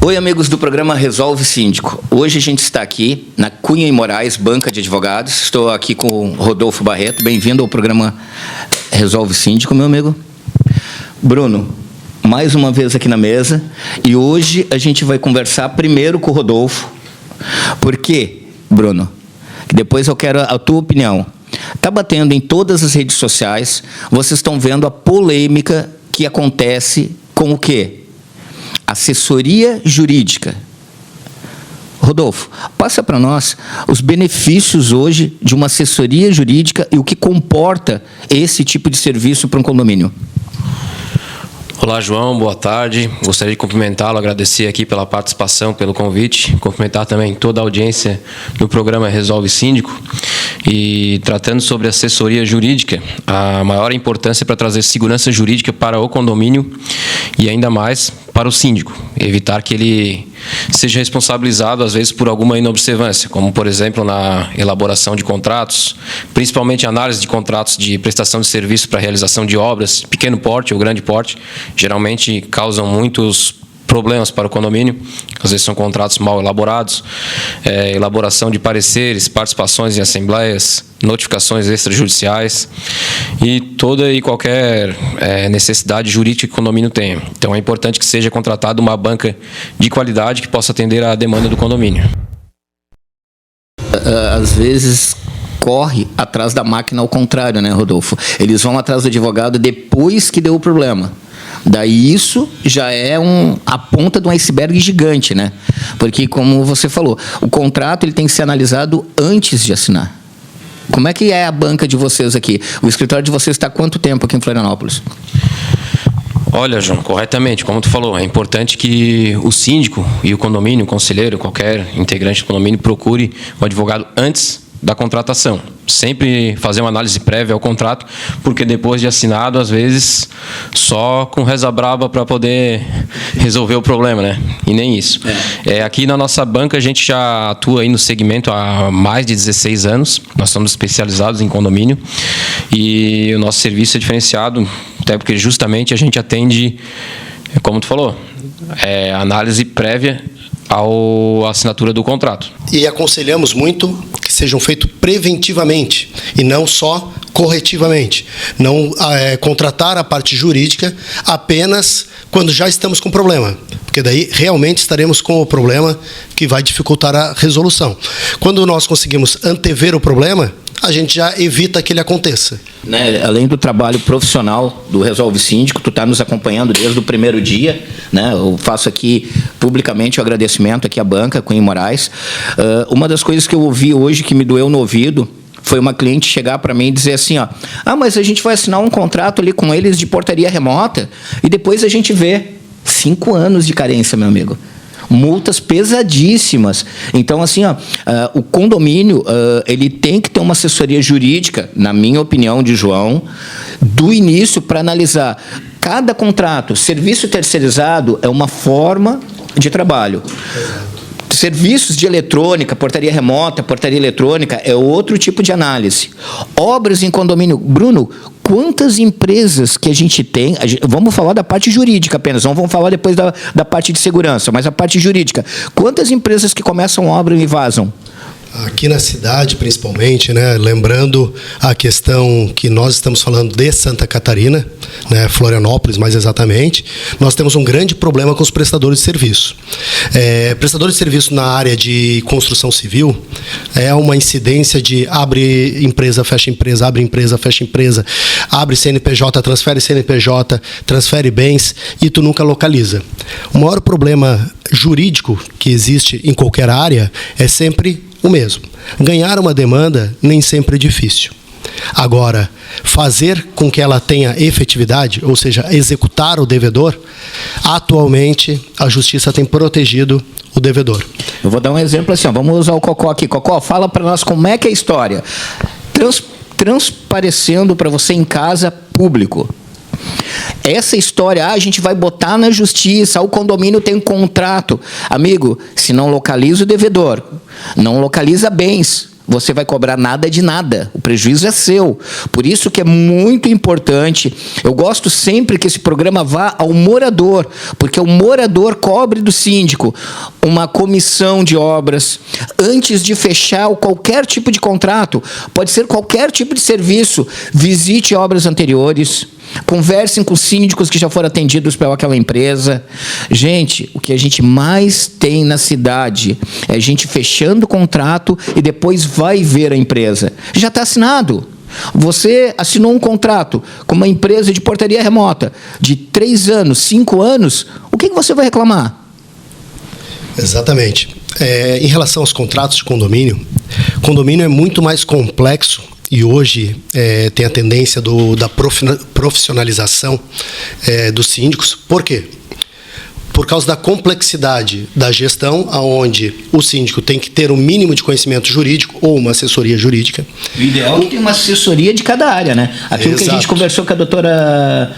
Oi, amigos do programa Resolve Síndico. Hoje a gente está aqui na Cunha e Moraes, banca de advogados. Estou aqui com o Rodolfo Barreto. Bem-vindo ao programa Resolve Síndico, meu amigo. Bruno, mais uma vez aqui na mesa. E hoje a gente vai conversar primeiro com o Rodolfo. Por quê, Bruno? Depois eu quero a tua opinião. Está batendo em todas as redes sociais. Vocês estão vendo a polêmica que acontece com o quê? Assessoria jurídica. Rodolfo, passa para nós os benefícios hoje de uma assessoria jurídica e o que comporta esse tipo de serviço para um condomínio. Olá, João, boa tarde. Gostaria de cumprimentá-lo, agradecer aqui pela participação, pelo convite, cumprimentar também toda a audiência do programa Resolve Síndico. E tratando sobre assessoria jurídica, a maior importância é para trazer segurança jurídica para o condomínio e ainda mais para o síndico, evitar que ele seja responsabilizado, às vezes, por alguma inobservância, como, por exemplo, na elaboração de contratos, principalmente análise de contratos de prestação de serviço para realização de obras, pequeno porte ou grande porte, geralmente causam muitos problemas para o condomínio, às vezes são contratos mal elaborados, elaboração de pareceres, participações em assembleias, notificações extrajudiciais e toda e qualquer necessidade jurídica que o condomínio tenha. Então é importante que seja contratada uma banca de qualidade que possa atender à demanda do condomínio. Às vezes corre atrás da máquina ao contrário, né, Rodolfo? Eles vão atrás do advogado depois que deu o problema. Daí isso já é a ponta de um iceberg gigante, né? Porque, como você falou, o contrato ele tem que ser analisado antes de assinar. Como é que é a banca de vocês aqui? O escritório de vocês está há quanto tempo aqui em Florianópolis? Olha, João, corretamente, como tu falou, é importante que o síndico e o condomínio, o conselheiro, qualquer integrante do condomínio procure o advogado antes da contratação. Sempre fazer uma análise prévia ao contrato, porque depois de assinado, às vezes, só com reza braba para poder resolver o problema, né? E nem isso. Aqui na nossa banca, a gente já atua aí no segmento há mais de 16 anos. Nós somos especializados em condomínio e o nosso serviço é diferenciado, até porque justamente a gente atende, como tu falou, análise prévia à assinatura do contrato. E aconselhamos muito que sejam feitos preventivamente e não só corretivamente. Não contratar a parte jurídica apenas quando já estamos com problema, porque daí realmente estaremos com o problema que vai dificultar a resolução. Quando nós conseguimos antever o problema, a gente já evita que ele aconteça. Né? Além do trabalho profissional do Resolve Síndico, tu está nos acompanhando desde o primeiro dia, né? Eu faço aqui publicamente o agradecimento aqui à banca, Cunha e Moraes. Uma das coisas que eu ouvi hoje que me doeu no ouvido foi uma cliente chegar para mim e dizer assim, ó, mas a gente vai assinar um contrato ali com eles de portaria remota e depois a gente vê 5 anos de carência, meu amigo. Multas pesadíssimas. Então, assim, o condomínio ele tem que ter uma assessoria jurídica, na minha opinião, de João, do início para analisar cada contrato. Serviço terceirizado é uma forma de trabalho. Serviços de eletrônica, portaria remota, portaria eletrônica, é outro tipo de análise. Obras em condomínio. Bruno, quantas empresas que a gente tem, vamos falar da parte jurídica apenas, não vamos falar depois da parte de segurança, mas a parte jurídica. Quantas empresas que começam obra e vazam? Aqui na cidade, principalmente, né, lembrando a questão que nós estamos falando de Santa Catarina, né, Florianópolis mais exatamente, nós temos um grande problema com os prestadores de serviço. Prestadores de serviço na área de construção civil é uma incidência de abre empresa, fecha empresa, abre empresa, fecha empresa, abre CNPJ, transfere bens e tu nunca localiza. O maior problema jurídico que existe em qualquer área é sempre o mesmo. Ganhar uma demanda nem sempre é difícil. Agora, fazer com que ela tenha efetividade, ou seja, executar o devedor, atualmente a justiça tem protegido o devedor. Eu vou dar um exemplo assim, vamos usar o Cocó aqui. Cocó, fala para nós como é que é a história. transparecendo para você em casa, público. Essa história, a gente vai botar na justiça, o condomínio tem um contrato. Amigo, se não localiza o devedor, não localiza bens, você vai cobrar nada de nada. O prejuízo é seu. Por isso que é muito importante. Eu gosto sempre que esse programa vá ao morador, porque o morador cobre do síndico uma comissão de obras antes de fechar qualquer tipo de contrato. Pode ser qualquer tipo de serviço. Visite obras anteriores. Conversem com síndicos que já foram atendidos pelaquela empresa. Gente, o que a gente mais tem na cidade é gente fechando o contrato e depois vai ver a empresa. Já está assinado. Você assinou um contrato com uma empresa de portaria remota de 3 anos, 5 anos, o que você vai reclamar? Exatamente. Em relação aos contratos de condomínio é muito mais complexo. E hoje tem a tendência da profissionalização dos síndicos. Por quê? Por causa da complexidade da gestão, onde o síndico tem que ter um mínimo de conhecimento jurídico ou uma assessoria jurídica. O ideal é que tenha uma assessoria de cada área, né? Aquilo que a gente conversou com a doutora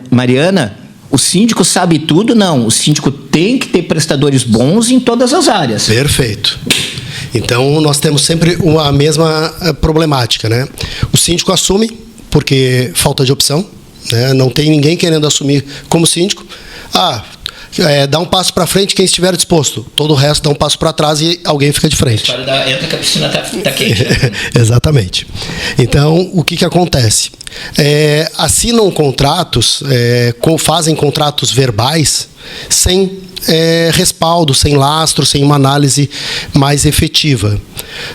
Mariana, o síndico sabe tudo? Não. O síndico tem que ter prestadores bons em todas as áreas. Perfeito. Então, nós temos sempre a mesma problemática, né? O síndico assume porque falta de opção, né? Não tem ninguém querendo assumir como síndico. Dá um passo para frente quem estiver disposto. Todo o resto dá um passo para trás e alguém fica de frente. Entra que a piscina tá quente. Exatamente. Então, o que acontece? Assinam contratos, fazem contratos verbais sem respaldo, sem lastro, sem uma análise mais efetiva.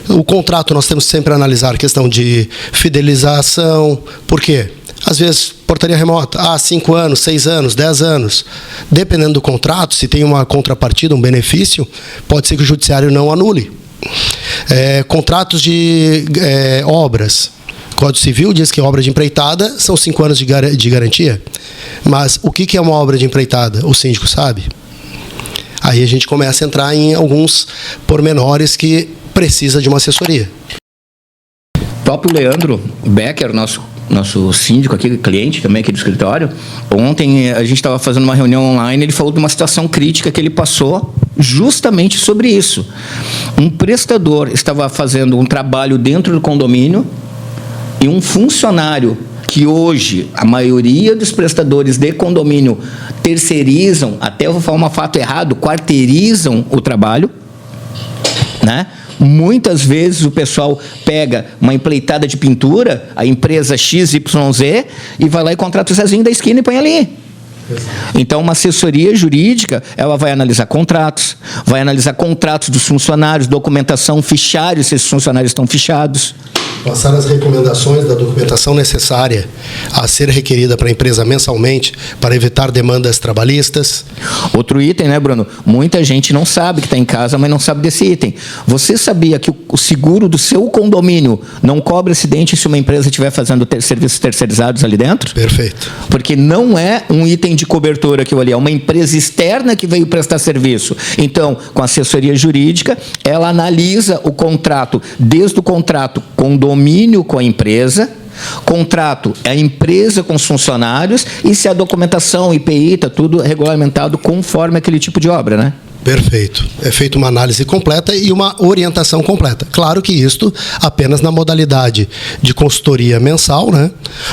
O contrato nós temos sempre a analisar a questão de fidelização. Por quê? Às vezes, portaria remota, 5 anos, 6 anos, 10 anos. Dependendo do contrato, se tem uma contrapartida, um benefício, pode ser que o judiciário não anule. Contratos de obras. O Código Civil diz que obra de empreitada são 5 anos de garantia. Mas o que é uma obra de empreitada? O síndico sabe. Aí a gente começa a entrar em alguns pormenores que precisa de uma assessoria. O próprio Leandro Becker, nosso síndico aqui, cliente também aqui do escritório, ontem a gente estava fazendo uma reunião online, ele falou de uma situação crítica que ele passou justamente sobre isso. Um prestador estava fazendo um trabalho dentro do condomínio e um funcionário que hoje a maioria dos prestadores de condomínio terceirizam, até eu vou falar um fato errado, quarteirizam o trabalho, né? Muitas vezes o pessoal pega uma empleitada de pintura, a empresa XYZ, e vai lá e contrata o Zezinho da esquina e põe ali. Então, uma assessoria jurídica, ela vai analisar contratos dos funcionários, documentação, fichários, se esses funcionários estão fichados. Passar as recomendações da documentação necessária a ser requerida para a empresa mensalmente para evitar demandas trabalhistas. Outro item, né, Bruno? Muita gente não sabe que está em casa, mas não sabe desse item. Você sabia que o seguro do seu condomínio não cobre acidente se uma empresa estiver fazendo serviços terceirizados ali dentro? Perfeito. Porque não é um item de cobertura aquilo ali, é uma empresa externa que veio prestar serviço. Então, com a assessoria jurídica, ela analisa o contrato, desde o contrato condomínio com a empresa, contrato é a empresa com os funcionários e se a documentação, IPI, está tudo regulamentado conforme aquele tipo de obra, né? Perfeito. É feita uma análise completa e uma orientação completa. Claro que isto apenas na modalidade de consultoria mensal, né?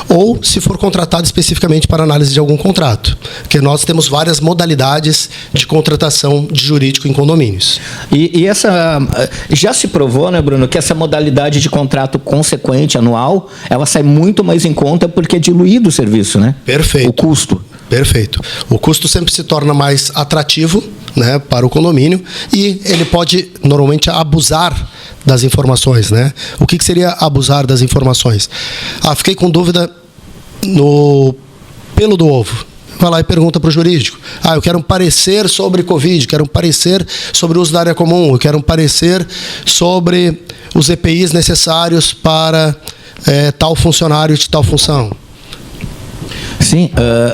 Ou se for contratado especificamente para análise de algum contrato. Porque nós temos várias modalidades de contratação de jurídico em condomínios. E essa já se provou, né, Bruno, que essa modalidade de contrato consequente anual, ela sai muito mais em conta porque é diluído o serviço, né? Perfeito. O custo. Perfeito. O custo sempre se torna mais atrativo, né, para o condomínio e ele pode normalmente abusar das informações, né? O que seria abusar das informações? Fiquei com dúvida no pelo do ovo. Vai lá e pergunta para o jurídico. Eu quero um parecer sobre Covid, quero um parecer sobre o uso da área comum, eu quero um parecer sobre os EPIs necessários para tal funcionário de tal função. Sim,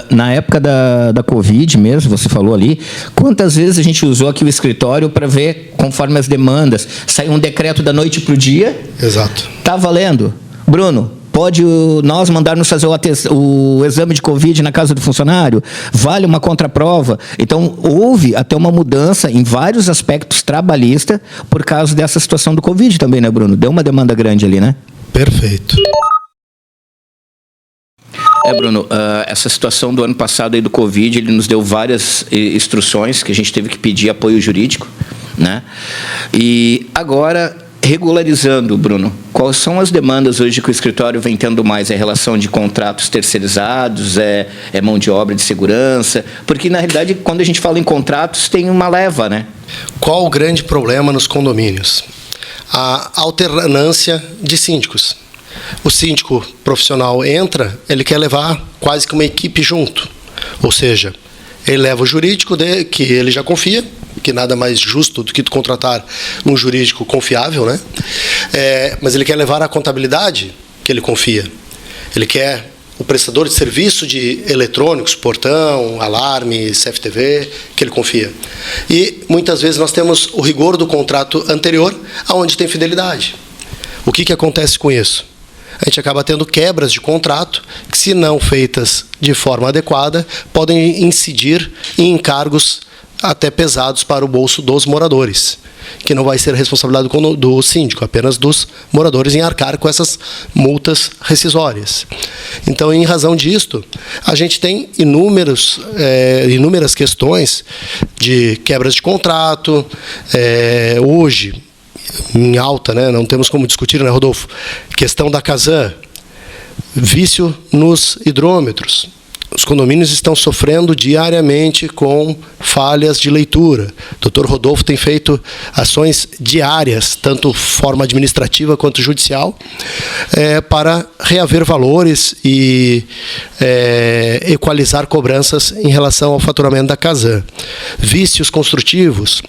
na época da Covid mesmo, você falou ali, quantas vezes a gente usou aqui o escritório para ver conforme as demandas, saiu um decreto da noite para o dia. Exato. Está valendo. Bruno, pode nós mandarmos fazer o exame de Covid na casa do funcionário? Vale uma contraprova? Então, houve até uma mudança em vários aspectos trabalhistas por causa dessa situação do Covid também, né, Bruno? Deu uma demanda grande ali, né? Perfeito. Bruno, essa situação do ano passado aí do Covid, ele nos deu várias instruções que a gente teve que pedir apoio jurídico, né? E agora, regularizando, Bruno, quais são as demandas hoje que o escritório vem tendo mais? É relação de contratos terceirizados, é mão de obra de segurança? Porque, na realidade, quando a gente fala em contratos, tem uma leva, né? Qual o grande problema nos condomínios? A alternância de síndicos. O síndico profissional entra, ele quer levar quase que uma equipe junto. Ou seja, ele leva o jurídico que ele já confia, que nada mais justo do que tu contratar um jurídico confiável, né? Mas ele quer levar a contabilidade que ele confia. Ele quer o prestador de serviço de eletrônicos, portão, alarme, CFTV, que ele confia. E muitas vezes nós temos o rigor do contrato anterior, aonde tem fidelidade. O que acontece com isso? A gente acaba tendo quebras de contrato que, se não feitas de forma adequada, podem incidir em encargos até pesados para o bolso dos moradores, que não vai ser responsabilidade do síndico, apenas dos moradores em arcar com essas multas rescisórias. Então, em razão disto, a gente tem inúmeras questões de quebras de contrato. Hoje, em alta, né? Não temos como discutir, né, Rodolfo? Questão da Casan, vício nos hidrômetros. Os condomínios estão sofrendo diariamente com falhas de leitura. O Dr. Rodolfo tem feito ações diárias, tanto forma administrativa quanto judicial, para reaver valores e equalizar cobranças em relação ao faturamento da Casan. Vícios construtivos.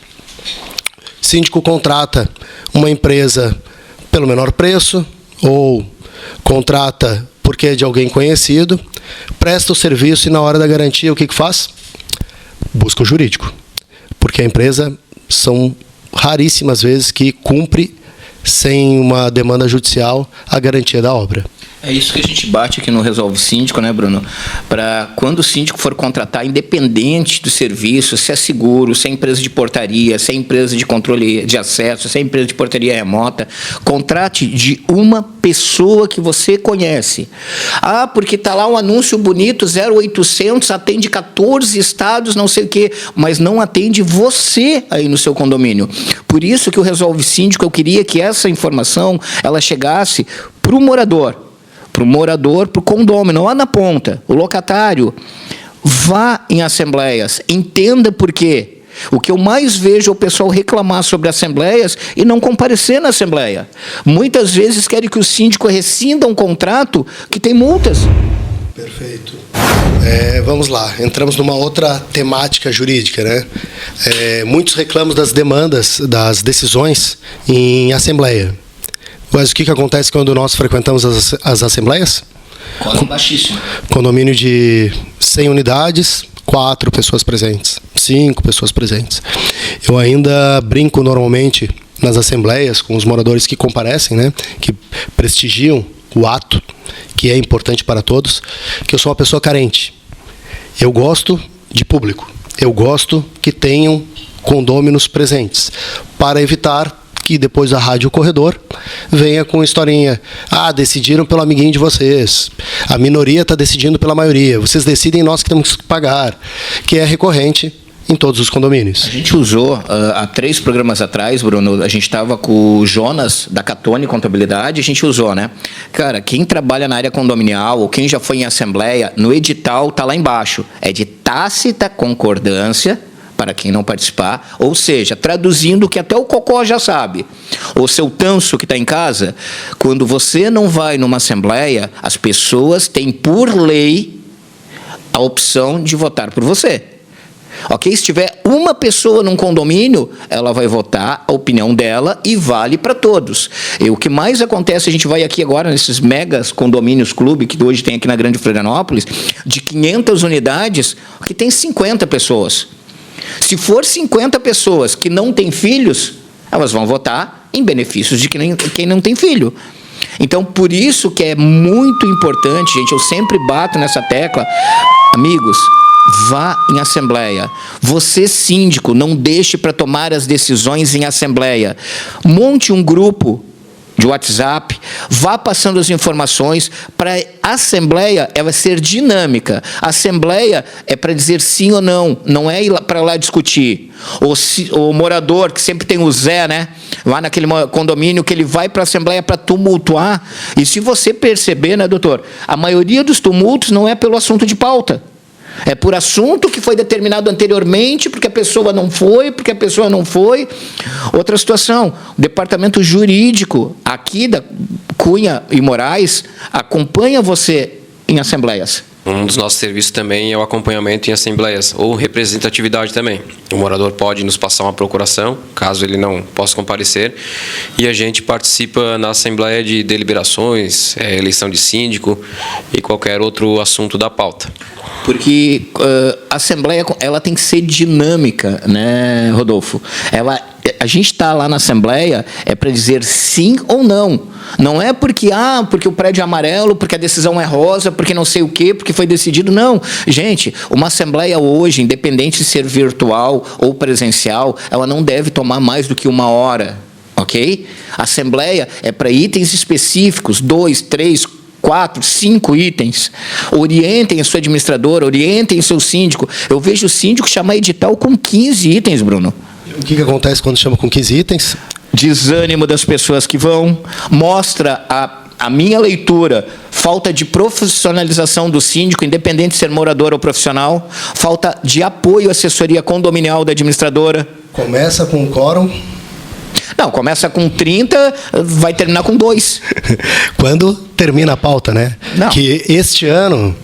Síndico contrata uma empresa pelo menor preço ou contrata porque é de alguém conhecido, presta o serviço e na hora da garantia o que faz? Busca o jurídico. Porque a empresa são raríssimas vezes que cumpre sem uma demanda judicial a garantia da obra. É isso que a gente bate aqui no Resolve Síndico, né, Bruno? Para quando o síndico for contratar, independente do serviço, se é seguro, se é empresa de portaria, se é empresa de controle de acesso, se é empresa de portaria remota, contrate de uma pessoa que você conhece. Ah, porque está lá um anúncio bonito, 0800, atende 14 estados, não sei o quê, mas não atende você aí no seu condomínio. Por isso que o Resolve Síndico, eu queria que essa informação ela chegasse para o morador, para o condômino, lá na ponta, o locatário. Vá em assembleias, entenda por quê. O que eu mais vejo é o pessoal reclamar sobre assembleias e não comparecer na assembleia. Muitas vezes querem que o síndico rescinda um contrato que tem multas. Perfeito. Vamos lá, entramos numa outra temática jurídica, né? Muitos reclamam das demandas, das decisões em assembleia. Mas o que acontece quando nós frequentamos as assembleias? Baixíssimo. Condomínio de 100 unidades, 4 pessoas presentes, 5 pessoas presentes. Eu ainda brinco normalmente nas assembleias com os moradores que comparecem, né, que prestigiam o ato, que é importante para todos, que eu sou uma pessoa carente. Eu gosto de público. Eu gosto que tenham condôminos presentes, para evitar que depois a rádio corredor venha com historinha. Ah, decidiram pelo amiguinho de vocês. A minoria está decidindo pela maioria. Vocês decidem, nós que temos que pagar. Que é recorrente em todos os condomínios. A gente usou, há 3 programas atrás, Bruno, a gente estava com o Jonas, da Catone Contabilidade, a gente usou, né? Cara, quem trabalha na área condominial, ou quem já foi em assembleia, no edital está lá embaixo. É de tácita concordância para quem não participar, ou seja, traduzindo o que até o Cocó já sabe. O seu tanso que está em casa, quando você não vai numa assembleia, as pessoas têm, por lei, a opção de votar por você. Ok? Se tiver uma pessoa num condomínio, ela vai votar a opinião dela e vale para todos. E o que mais acontece, a gente vai aqui agora nesses megas condomínios clube que hoje tem aqui na Grande Florianópolis, de 500 unidades, que tem 50 pessoas. Se for 50 pessoas que não têm filhos, elas vão votar em benefícios de quem não tem filho. Então, por isso que é muito importante, gente, eu sempre bato nessa tecla, amigos, vá em assembleia. Você, síndico, não deixe para tomar as decisões em assembleia. Monte um grupo de WhatsApp, vá passando as informações para a assembleia, ela ser dinâmica. A assembleia é para dizer sim ou não, não é ir para lá discutir. O morador, que sempre tem o Zé, né? Lá naquele condomínio, que ele vai para a assembleia para tumultuar. E se você perceber, né, doutor, a maioria dos tumultos não é pelo assunto de pauta. É por assunto que foi determinado anteriormente, porque a pessoa não foi, Outra situação, o departamento jurídico aqui da Cunha e Moraes acompanha você em assembleias. Um dos nossos serviços também é o acompanhamento em assembleias, ou representatividade também. O morador pode nos passar uma procuração, caso ele não possa comparecer, e a gente participa na assembleia de deliberações, eleição de síndico e qualquer outro assunto da pauta. Porque a assembleia, ela tem que ser dinâmica, né, Rodolfo? A gente está lá na assembleia é para dizer sim ou não. Não é porque o prédio é amarelo, porque a decisão é rosa, porque não sei o quê, porque foi decidido. Não. Gente, uma assembleia hoje, independente de ser virtual ou presencial, ela não deve tomar mais do que 1 hora, ok? A assembleia é para itens específicos, 2, 3, 4, 5 itens. Orientem a sua administradora, orientem o seu síndico. Eu vejo o síndico chamar edital com 15 itens, Bruno. O que acontece quando chama com 15 itens? Desânimo das pessoas que vão, mostra a minha leitura, falta de profissionalização do síndico, independente de ser morador ou profissional, falta de apoio à assessoria condominial da administradora. Começa com o quórum? Não, começa com 30, vai terminar com 2. Quando termina a pauta, né? Não. Que este ano,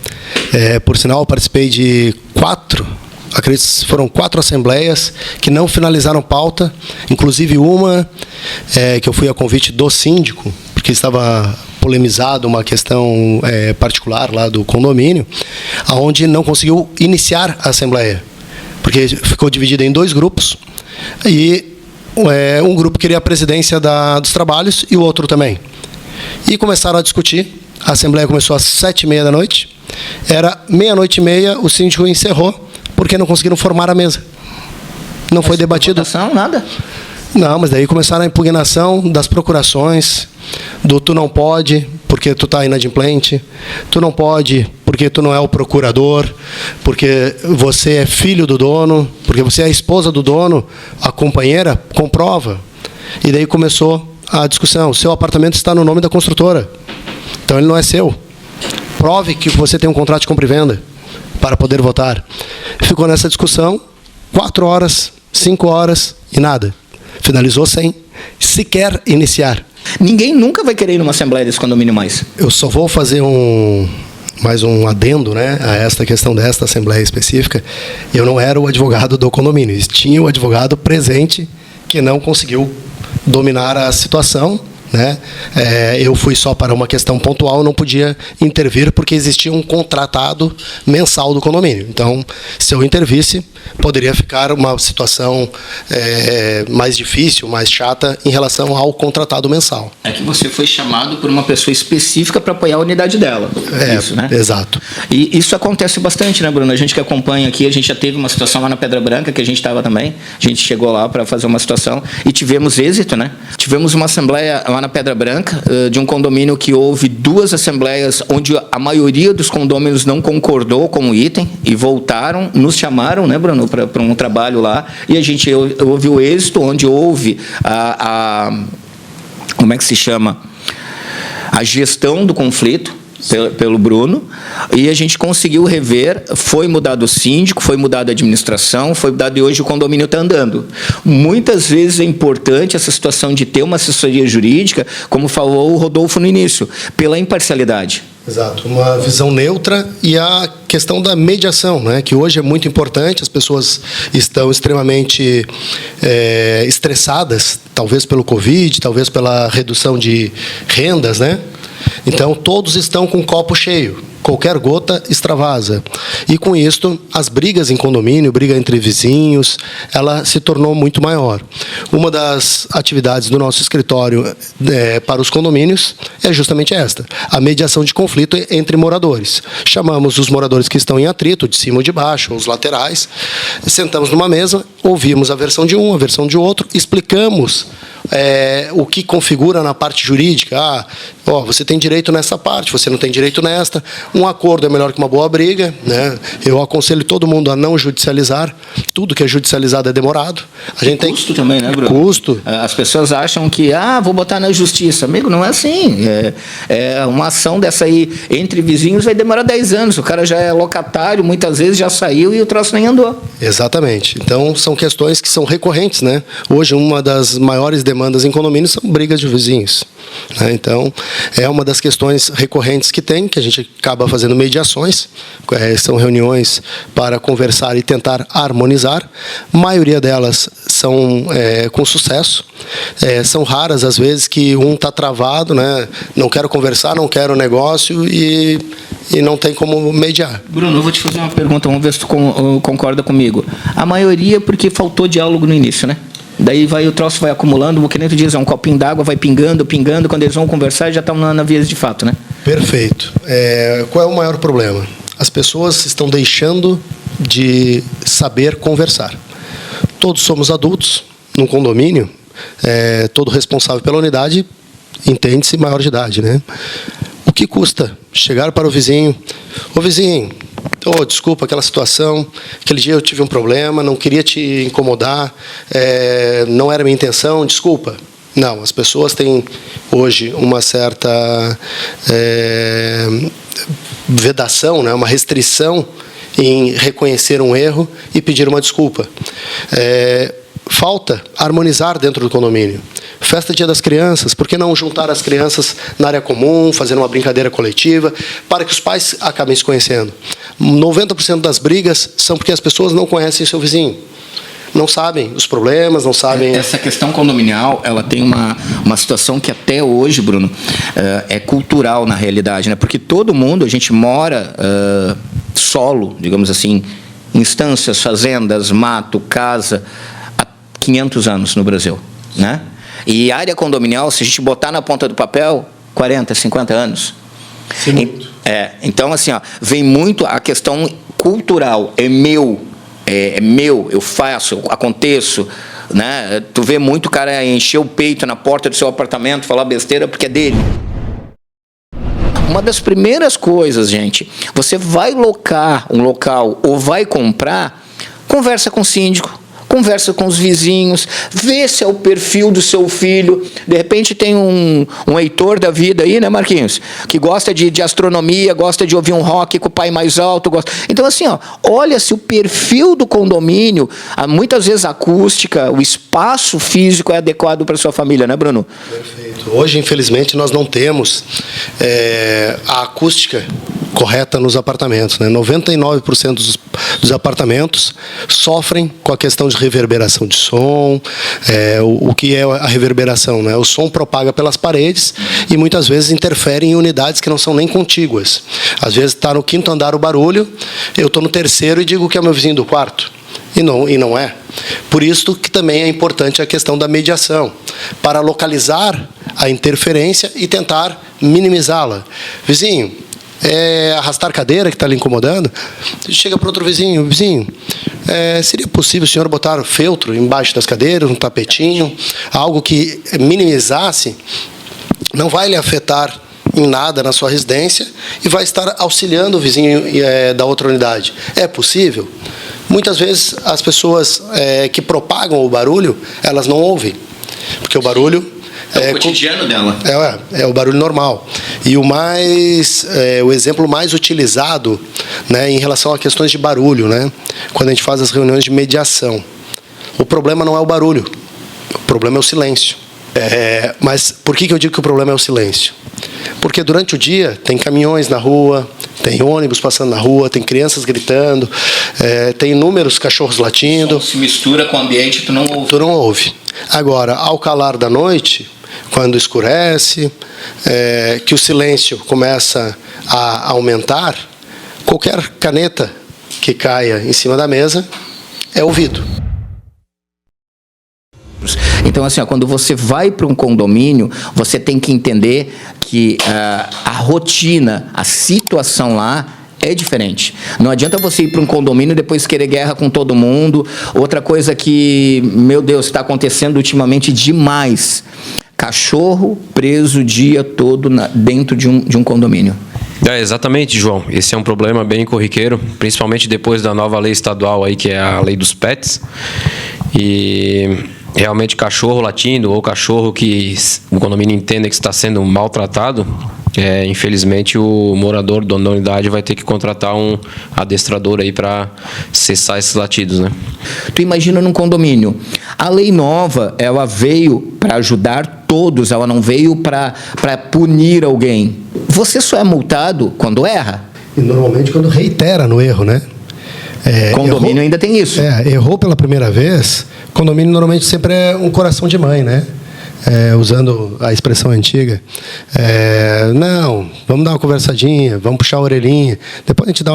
por sinal, eu participei de 4, acredito que foram 4 assembleias que não finalizaram pauta, inclusive uma que eu fui a convite do síndico, porque estava polemizado uma questão particular lá do condomínio, onde não conseguiu iniciar a assembleia, porque ficou dividida em 2 grupos, e um grupo queria a presidência dos trabalhos e o outro também. E começaram a discutir, a assembleia começou às 7h30 da noite, era 00:30, o síndico encerrou, porque não conseguiram formar a mesa. Não foi debatido. Votação, nada? Não, mas daí começaram a impugnação das procurações, do tu não pode, porque tu está inadimplente, tu não pode, porque tu não é o procurador, porque você é filho do dono, porque você é a esposa do dono, a companheira comprova. E daí começou a discussão, seu apartamento está no nome da construtora, então ele não é seu. Prove que você tem um contrato de compra e venda para poder votar. Ficou nessa discussão 4 horas, 5 horas e nada. Finalizou sem sequer iniciar. Ninguém nunca vai querer ir numa assembleia desse condomínio mais. Eu só vou fazer mais um adendo, né, a esta questão desta assembleia específica. Eu não era o advogado do condomínio, tinha o advogado presente que não conseguiu dominar a situação, né? Eu fui só para uma questão pontual, não podia intervir porque existia um contratado mensal do condomínio. Então, se eu intervisse, poderia ficar uma situação mais difícil, mais chata em relação ao contratado mensal. É que você foi chamado por uma pessoa específica para apoiar a unidade dela. Isso, né? Exato. E isso acontece bastante, né, Bruno? A gente que acompanha aqui, a gente já teve uma situação lá na Pedra Branca, que a gente estava também. A gente chegou lá para fazer uma situação e tivemos êxito, né? Tivemos uma assembleia lá na Pedra Branca, de um condomínio que houve 2 assembleias onde a maioria dos condôminos não concordou com o item e voltaram, nos chamaram, né, Bruno, para um trabalho lá, e a gente houve o êxito, onde houve como é que se chama? A gestão do conflito pelo Bruno, e a gente conseguiu rever, foi mudado o síndico, foi mudado a administração, foi mudado, e hoje o condomínio está andando. Muitas vezes é importante essa situação de ter uma assessoria jurídica, como falou o Rodolfo no início, pela imparcialidade. Exato, uma visão neutra, e a questão da mediação, né, que hoje é muito importante. As pessoas estão extremamente estressadas, talvez pelo Covid, talvez pela redução de rendas, né? Então, todos estão com o copo cheio. Qualquer gota extravasa. E com isto, as brigas em condomínio, briga entre vizinhos, ela se tornou muito maior. Uma das atividades do nosso escritório para os condomínios é justamente esta, a mediação de conflito entre moradores. Chamamos os moradores que estão em atrito, de cima ou de baixo, os laterais, sentamos numa mesa, ouvimos a versão de um, a versão de outro, explicamos o que configura na parte jurídica. Você tem direito nessa parte, você não tem direito nesta. Um acordo é melhor que uma boa briga, né? Eu aconselho todo mundo a não judicializar. Tudo que é judicializado é demorado. A gente tem custo também, né, Bruno? Custo. As pessoas acham que, vou botar na justiça. Amigo, não é assim. Uma ação dessa aí entre vizinhos vai demorar 10 anos. O cara já é locatário, muitas vezes já saiu e o troço nem andou. Exatamente. Então, são questões que são recorrentes, né? Hoje, uma das maiores demandas em condomínios são brigas de vizinhos, né? Então, é uma das questões recorrentes que tem, que a gente acaba fazendo mediações, são reuniões para conversar e tentar harmonizar. A maioria delas são com sucesso. São raras as vezes que um está travado, né? Não quero conversar, não quero negócio e não tem como mediar. Bruno, eu vou te fazer uma pergunta, vamos ver se tu concorda comigo. A maioria porque faltou diálogo no início, né? Daí o troço vai acumulando, o que nem tu diz, um copinho d'água, vai pingando, quando eles vão conversar já estão na vias de fato, né? Perfeito. Qual é o maior problema? As pessoas estão deixando de saber conversar. Todos somos adultos, num condomínio, todo responsável pela unidade entende-se maior de idade, né? O que custa chegar para o vizinho? Ô vizinho, desculpa aquela situação, aquele dia eu tive um problema, não queria te incomodar, não era minha intenção, desculpa. Não, as pessoas têm hoje uma certa vedação, né, uma restrição em reconhecer um erro e pedir uma desculpa. Falta harmonizar dentro do condomínio. Festa Dia das Crianças, por que não juntar as crianças na área comum, fazer uma brincadeira coletiva, para que os pais acabem se conhecendo? 90% das brigas são porque as pessoas não conhecem seu vizinho. Não sabem os problemas, não sabem... Essa questão condominial, ela tem uma situação que até hoje, Bruno, é cultural na realidade, né? Porque todo mundo, a gente mora solo, digamos assim, instâncias, fazendas, mato, casa, há 500 anos no Brasil, né? E área condominial, se a gente botar na ponta do papel, 40, 50 anos. Sim. Então, assim, vem muito a questão cultural, é meu, eu faço, eu aconteço, né? Tu vê muito o cara encher o peito na porta do seu apartamento, falar besteira porque é dele. Uma das primeiras coisas, gente, você vai locar um local ou vai comprar, conversa com o síndico, conversa com os vizinhos, vê se é o perfil do seu filho. De repente tem um Heitor da vida aí, né, Marquinhos? Que gosta de astronomia, gosta de ouvir um rock com o pai mais alto. Então, assim, olha se o perfil do condomínio, muitas vezes a acústica, o espaço físico é adequado para sua família, né, Bruno? Perfeito. Hoje, infelizmente, nós não temos a acústica correta nos apartamentos, né? 99% dos apartamentos sofrem com a questão de reverberação de som. O que é a reverberação, né? O som propaga pelas paredes e muitas vezes interfere em unidades que não são nem contíguas. Às vezes está no 5º andar o barulho, eu estou no 3º e digo que é o meu vizinho do quarto. E não é. Por isso que também é importante a questão da mediação, para localizar a interferência e tentar minimizá-la. Vizinho, arrastar cadeira que está lhe incomodando? Chega para outro vizinho, seria possível o senhor botar feltro embaixo das cadeiras, um tapetinho, algo que minimizasse, não vai lhe afetar em nada na sua residência e vai estar auxiliando o vizinho da outra unidade. É possível? Muitas vezes as pessoas que propagam o barulho, elas não ouvem, porque o barulho é o cotidiano dela. É o barulho normal. E o exemplo mais utilizado, né, em relação a questões de barulho, né, quando a gente faz as reuniões de mediação, o problema não é o barulho, o problema é o silêncio. Mas por que eu digo que o problema é o silêncio? Porque durante o dia tem caminhões na rua, tem ônibus passando na rua, tem crianças gritando, tem inúmeros cachorros latindo. Se mistura com o ambiente, tu não ouve. Tu não ouve. Agora, ao calar da noite, quando escurece, que o silêncio começa a aumentar, qualquer caneta que caia em cima da mesa é ouvido. Então, assim, ó, quando você vai para um condomínio, você tem que entender que a rotina, a situação lá é diferente. Não adianta você ir para um condomínio e depois querer guerra com todo mundo. Outra coisa que, meu Deus, está acontecendo ultimamente demais. Cachorro preso o dia todo dentro de um condomínio. Exatamente, João. Esse é um problema bem corriqueiro, principalmente depois da nova lei estadual aí, que é a lei dos pets. E realmente cachorro latindo ou cachorro que o condomínio entenda que está sendo maltratado, infelizmente o morador, dono da unidade, vai ter que contratar um adestrador aí para cessar esses latidos, né? Tu imagina num condomínio, a lei nova, ela veio para ajudar todos, ela não veio para punir alguém. Você só é multado quando erra. E normalmente quando reitera no erro, né? Condomínio errou, ainda tem isso. Errou pela primeira vez, condomínio normalmente sempre é um coração de mãe, né? Usando a expressão antiga. Não, vamos dar uma conversadinha, vamos puxar a orelhinha, depois a gente dá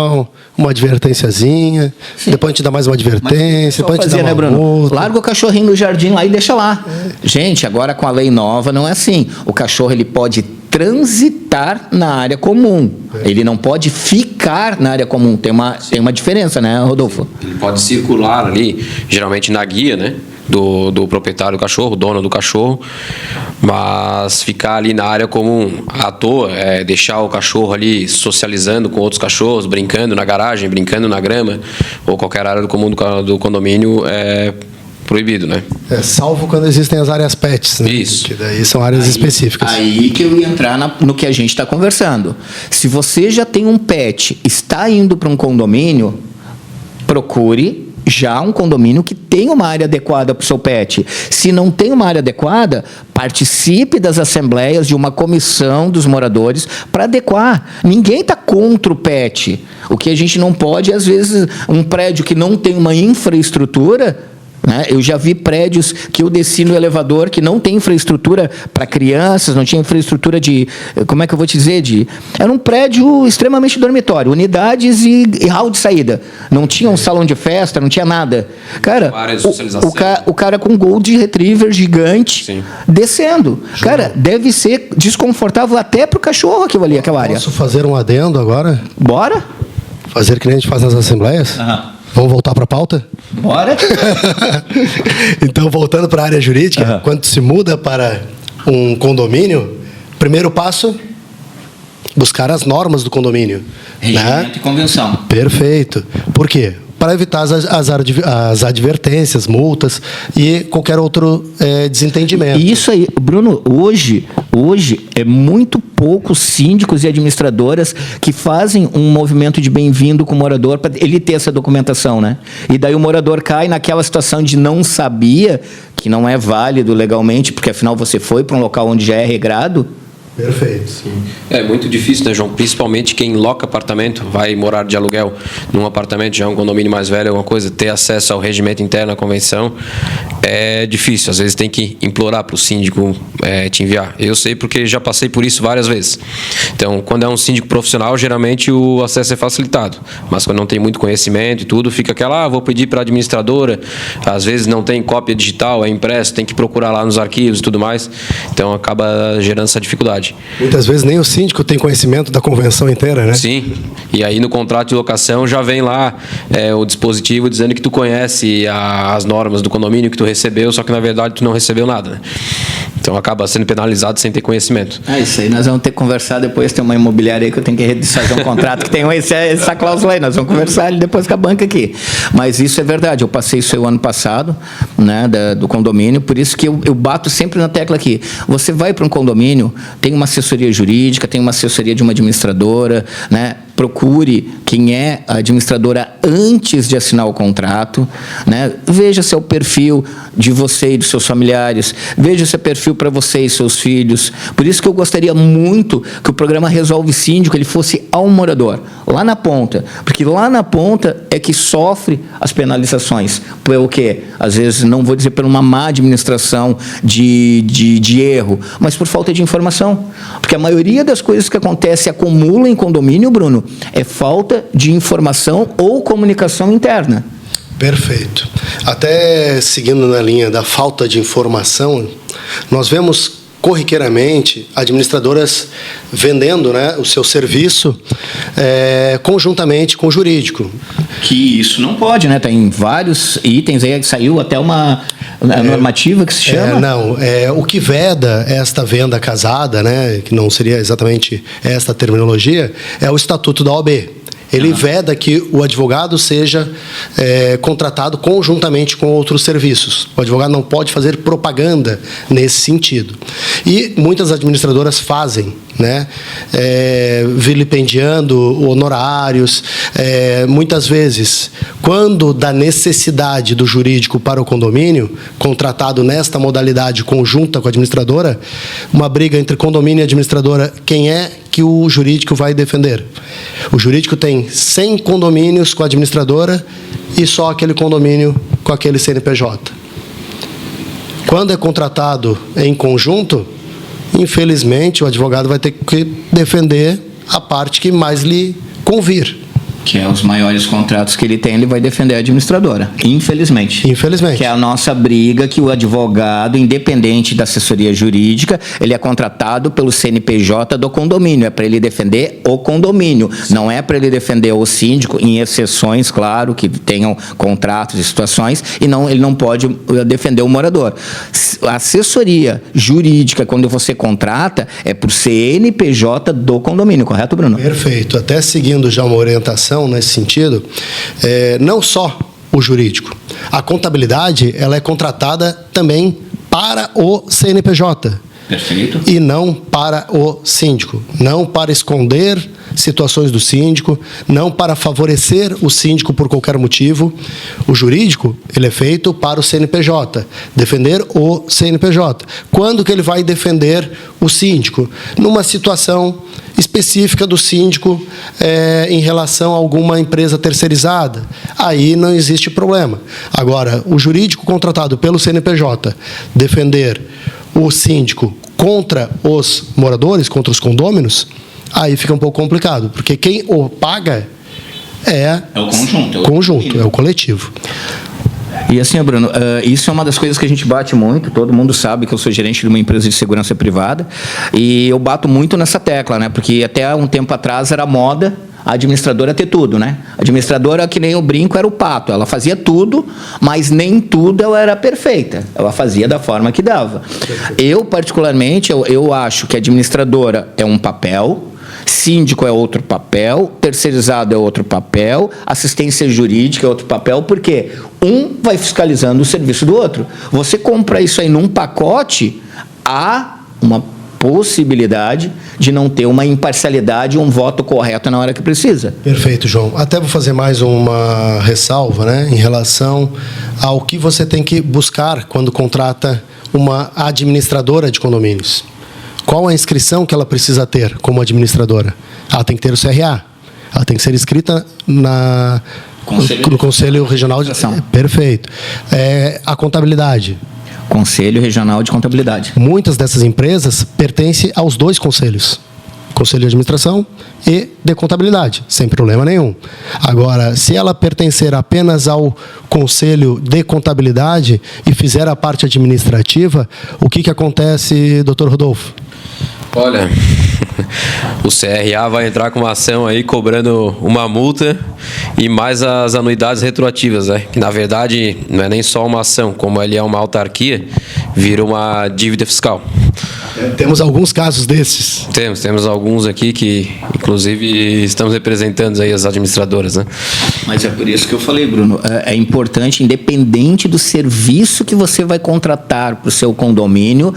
uma advertênciazinha, depois a gente dá mais uma advertência, depois a gente dá uma outra. Larga o cachorrinho no jardim lá e deixa lá. Gente, agora com a lei nova não é assim. O cachorro ele pode transitar na área comum. Ele não pode ficar na área comum. Tem uma diferença, né, Rodolfo? Ele pode circular ali, geralmente na guia, né? Do proprietário do cachorro, dono do cachorro, mas ficar ali na área comum à toa, deixar o cachorro ali socializando com outros cachorros, brincando na garagem, brincando na grama, ou qualquer área comum do condomínio é proibido, né? Salvo quando existem as áreas pets, né? Isso. Que daí são áreas específicas. Aí que eu ia entrar no que a gente está conversando. Se você já tem um pet, está indo para um condomínio, procure já um condomínio que tem uma área adequada para o seu pet. Se não tem uma área adequada, participe das assembleias de uma comissão dos moradores para adequar. Ninguém está contra o pet. O que a gente não pode, às vezes, um prédio que não tem uma infraestrutura, né? Eu já vi prédios que eu desci no elevador que não tem infraestrutura para crianças, não tinha infraestrutura de, como é que eu vou te dizer, era um prédio extremamente dormitório, unidades e hall de saída, não tinha um salão de festa, não tinha nada, cara, área de socialização. o cara com Gold Retriever gigante, sim, descendo, cara, deve ser desconfortável até pro cachorro aquela área. Posso fazer um adendo agora? Bora? Fazer que nem a gente faz nas assembleias? Vamos voltar para a pauta? Bora! Então, voltando para a área jurídica, quando se muda para um condomínio, primeiro passo, buscar as normas do condomínio. Regimento e convenção. Perfeito. Por quê? Para evitar as advertências, multas e qualquer outro desentendimento. Isso aí, Bruno, hoje é muito poucos síndicos e administradoras que fazem um movimento de bem-vindo com o morador para ele ter essa documentação, né? E daí o morador cai naquela situação de não sabia, que não é válido legalmente, porque afinal você foi para um local onde já é regrado. Perfeito. Sim. É muito difícil, né, João? Principalmente quem loca apartamento, vai morar de aluguel num apartamento, já um condomínio mais velho, alguma coisa, ter acesso ao regimento interno, à convenção, é difícil. Às vezes tem que implorar para o síndico te enviar. Eu sei porque já passei por isso várias vezes. Então, quando é um síndico profissional, geralmente o acesso é facilitado. Mas quando não tem muito conhecimento e tudo, fica aquela, vou pedir para a administradora. Às vezes não tem cópia digital, é impresso, tem que procurar lá nos arquivos e tudo mais. Então, acaba gerando essa dificuldade. Muitas vezes nem o síndico tem conhecimento da convenção inteira, né? Sim, e aí no contrato de locação já vem lá o dispositivo dizendo que tu conhece as normas do condomínio que tu recebeu, só que na verdade tu não recebeu nada, né? Então acaba sendo penalizado sem ter conhecimento. Isso aí nós vamos ter que conversar depois, tem uma imobiliária aí que eu tenho que fazer um contrato que tem essa cláusula aí, nós vamos conversar depois com a banca aqui. Mas isso é verdade, eu passei isso aí o ano passado, né, do condomínio, por isso que eu bato sempre na tecla aqui. Você vai para um condomínio, tem uma assessoria jurídica, tem uma assessoria de uma administradora, né? Procure quem é a administradora antes de assinar o contrato, né? Veja se é o perfil de você e dos seus familiares, veja se é perfil para você e seus filhos. Por isso que eu gostaria muito que o programa Resolve Síndico ele fosse ao morador. lá na ponta, porque lá na ponta é que sofre as penalizações, pelo quê? Às vezes, não vou dizer por uma má administração de erro, mas por falta de informação, porque a maioria das coisas que acontece e acumula em condomínio, Bruno, é falta de informação ou comunicação interna. Perfeito. Até seguindo na linha da falta de informação, nós vemos corriqueiramente administradoras vendendo, né, o seu serviço conjuntamente com o jurídico. Que isso não pode, né? Tem vários itens aí, saiu até uma normativa que se chama. O que veda esta venda casada, né, que não seria exatamente esta terminologia, é o Estatuto da OAB. Ele veda que o advogado seja contratado conjuntamente com outros serviços. O advogado não pode fazer propaganda nesse sentido. E muitas administradoras fazem, né, vilipendiando honorários. Muitas vezes, quando da necessidade do jurídico para o condomínio, contratado nesta modalidade conjunta com a administradora, uma briga entre condomínio e administradora, quem é que o jurídico vai defender? O jurídico tem 100 condomínios com a administradora e só aquele condomínio com aquele CNPJ. Quando é contratado em conjunto, infelizmente, o advogado vai ter que defender a parte que mais lhe convir. Que é os maiores contratos que ele tem, ele vai defender a administradora, infelizmente. Infelizmente. Que é a nossa briga, que o advogado, independente da assessoria jurídica, ele é contratado pelo CNPJ do condomínio, é para ele defender o condomínio, não é para ele defender o síndico, em exceções, claro, que tenham contratos e situações, e ele não pode defender o morador. A assessoria jurídica, quando você contrata, é para o CNPJ do condomínio, correto, Bruno? Perfeito. Até seguindo já uma orientação nesse sentido, não só o jurídico. A contabilidade, ela é contratada também para o CNPJ. Perfeito. E não para o síndico. Não para esconder situações do síndico, não para favorecer o síndico por qualquer motivo. O jurídico, ele é feito para o CNPJ, defender o CNPJ. Quando que ele vai defender o síndico? Numa situação específica do síndico em relação a alguma empresa terceirizada. Aí não existe problema. Agora, o jurídico contratado pelo CNPJ defender o síndico contra os moradores, contra os condôminos, aí fica um pouco complicado, porque quem o paga é o conjunto. Conjunto, é o coletivo. E assim, Bruno, isso é uma das coisas que a gente bate muito, todo mundo sabe que eu sou gerente de uma empresa de segurança privada, e eu bato muito nessa tecla, né? Porque até um tempo atrás era moda a administradora ter tudo, né? A administradora, que nem o brinco, era o pato. Ela fazia tudo, mas nem tudo ela era perfeita. Ela fazia da forma que dava. Eu, particularmente, eu acho que a administradora é um papel, síndico é outro papel, terceirizado é outro papel, assistência jurídica é outro papel, porque um vai fiscalizando o serviço do outro. Você compra isso aí num pacote, há uma possibilidade de não ter uma imparcialidade e um voto correto na hora que precisa. Perfeito, João. Até vou fazer mais uma ressalva, né, em relação ao que você tem que buscar quando contrata uma administradora de condomínios. Qual a inscrição que ela precisa ter como administradora? Ela tem que ter o CRA. Ela tem que ser inscrita no Conselho Regional de... Perfeito. A contabilidade. Conselho Regional de Contabilidade. Muitas dessas empresas pertencem aos dois conselhos. Conselho de Administração e de Contabilidade, sem problema nenhum. Agora, se ela pertencer apenas ao Conselho de Contabilidade e fizer a parte administrativa, o que acontece, doutor Rodolfo? Olha, o CRA vai entrar com uma ação aí cobrando uma multa e mais as anuidades retroativas, né? Que na verdade não é nem só uma ação, como ele é uma autarquia, vira uma dívida fiscal. Temos alguns casos desses. Temos alguns aqui que, inclusive, estamos representando aí as administradoras, né? Mas é por isso que eu falei, Bruno, é importante, independente do serviço que você vai contratar para o seu condomínio,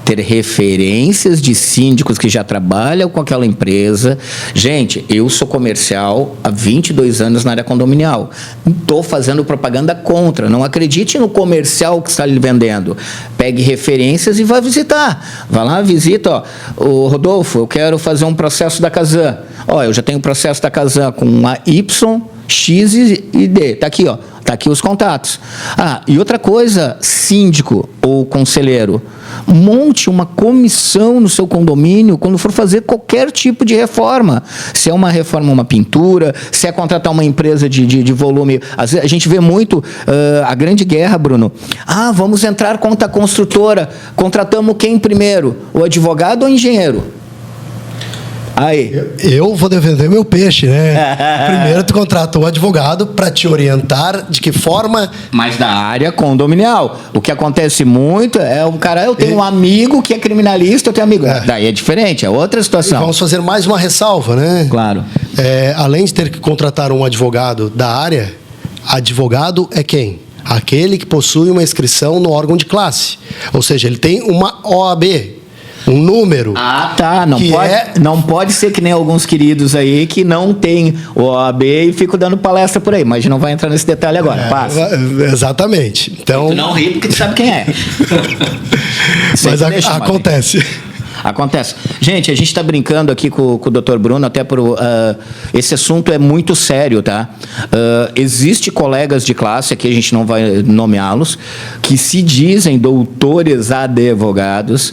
ter referências de síndicos que já trabalham com aquela empresa. Gente, eu sou comercial há 22 anos na área condominial. Estou fazendo propaganda contra. Não acredite no comercial que está lhe vendendo. Pegue referências e vá visitar. Vai lá, visita, ó, o Rodolfo, eu quero fazer um processo da Casan. Ó, eu já tenho o processo da Casan com a Y, X e D. Tá aqui, ó. Tá aqui os contatos. Ah, e outra coisa, síndico ou conselheiro, monte uma comissão no seu condomínio quando for fazer qualquer tipo de reforma. Se é uma reforma, uma pintura, se é contratar uma empresa de volume. Às vezes, a gente vê muito a grande guerra, Bruno. Ah, vamos entrar contra a construtora. Contratamos quem primeiro? O advogado ou o engenheiro? Aí. Eu vou defender meu peixe, né? Primeiro tu contrata o advogado para te orientar de que forma... Mas da área condominial. O que acontece muito é o cara, eu tenho um amigo que é criminalista, eu tenho amigo. Daí é diferente, é outra situação. E vamos fazer mais uma ressalva, né? Claro. Além de ter que contratar um advogado da área, advogado é quem? Aquele que possui uma inscrição no órgão de classe. Ou seja, ele tem uma OAB. Um número. Ah, tá. Não pode ser que nem alguns queridos aí que não tem o OAB e ficam dando palestra por aí. Mas não vai entrar nesse detalhe agora. Passa. Exatamente. Então... Tu não ri porque tu sabe quem é. Mas acontece. Acontece. Gente, a gente está brincando aqui com o Dr. Bruno, até por... esse assunto é muito sério, tá? Existe colegas de classe, aqui a gente não vai nomeá-los, que se dizem doutores advogados,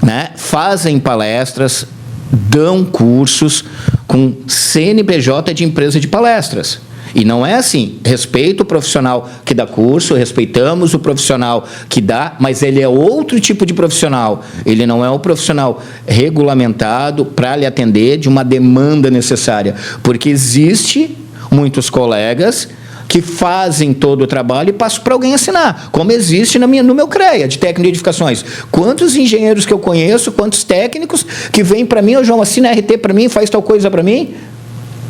né? Fazem palestras, dão cursos com CNPJ de empresa de palestras. E não é assim, respeito o profissional que dá curso, respeitamos o profissional que dá, mas ele é outro tipo de profissional. Ele não é um profissional regulamentado para lhe atender de uma demanda necessária. Porque existe muitos colegas que fazem todo o trabalho e passam para alguém assinar, como existe no meu CREA, de técnico de edificações. Quantos engenheiros que eu conheço, quantos técnicos que vêm para mim, ô João, assina RT para mim, faz tal coisa para mim?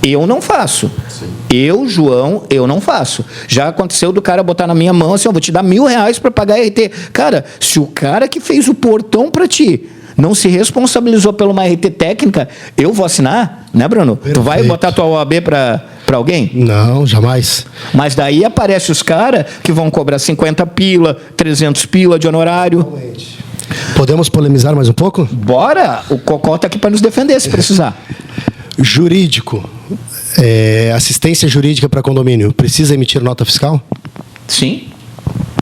Eu não faço. Sim. Eu, João, eu não faço. Já aconteceu do cara botar na minha mão assim, eu vou te dar R$1.000 para pagar RT. Cara, se o cara que fez o portão para ti não se responsabilizou por uma RT técnica, eu vou assinar, né, Bruno? Perfeito. Tu vai botar tua OAB para alguém? Não, jamais. Mas daí aparece os caras que vão cobrar 50 pila, 300 pila de honorário. Realmente. Podemos polemizar mais um pouco? Bora! O Cocó está aqui para nos defender, se precisar. Jurídico. Assistência jurídica para condomínio. Precisa emitir nota fiscal? Sim.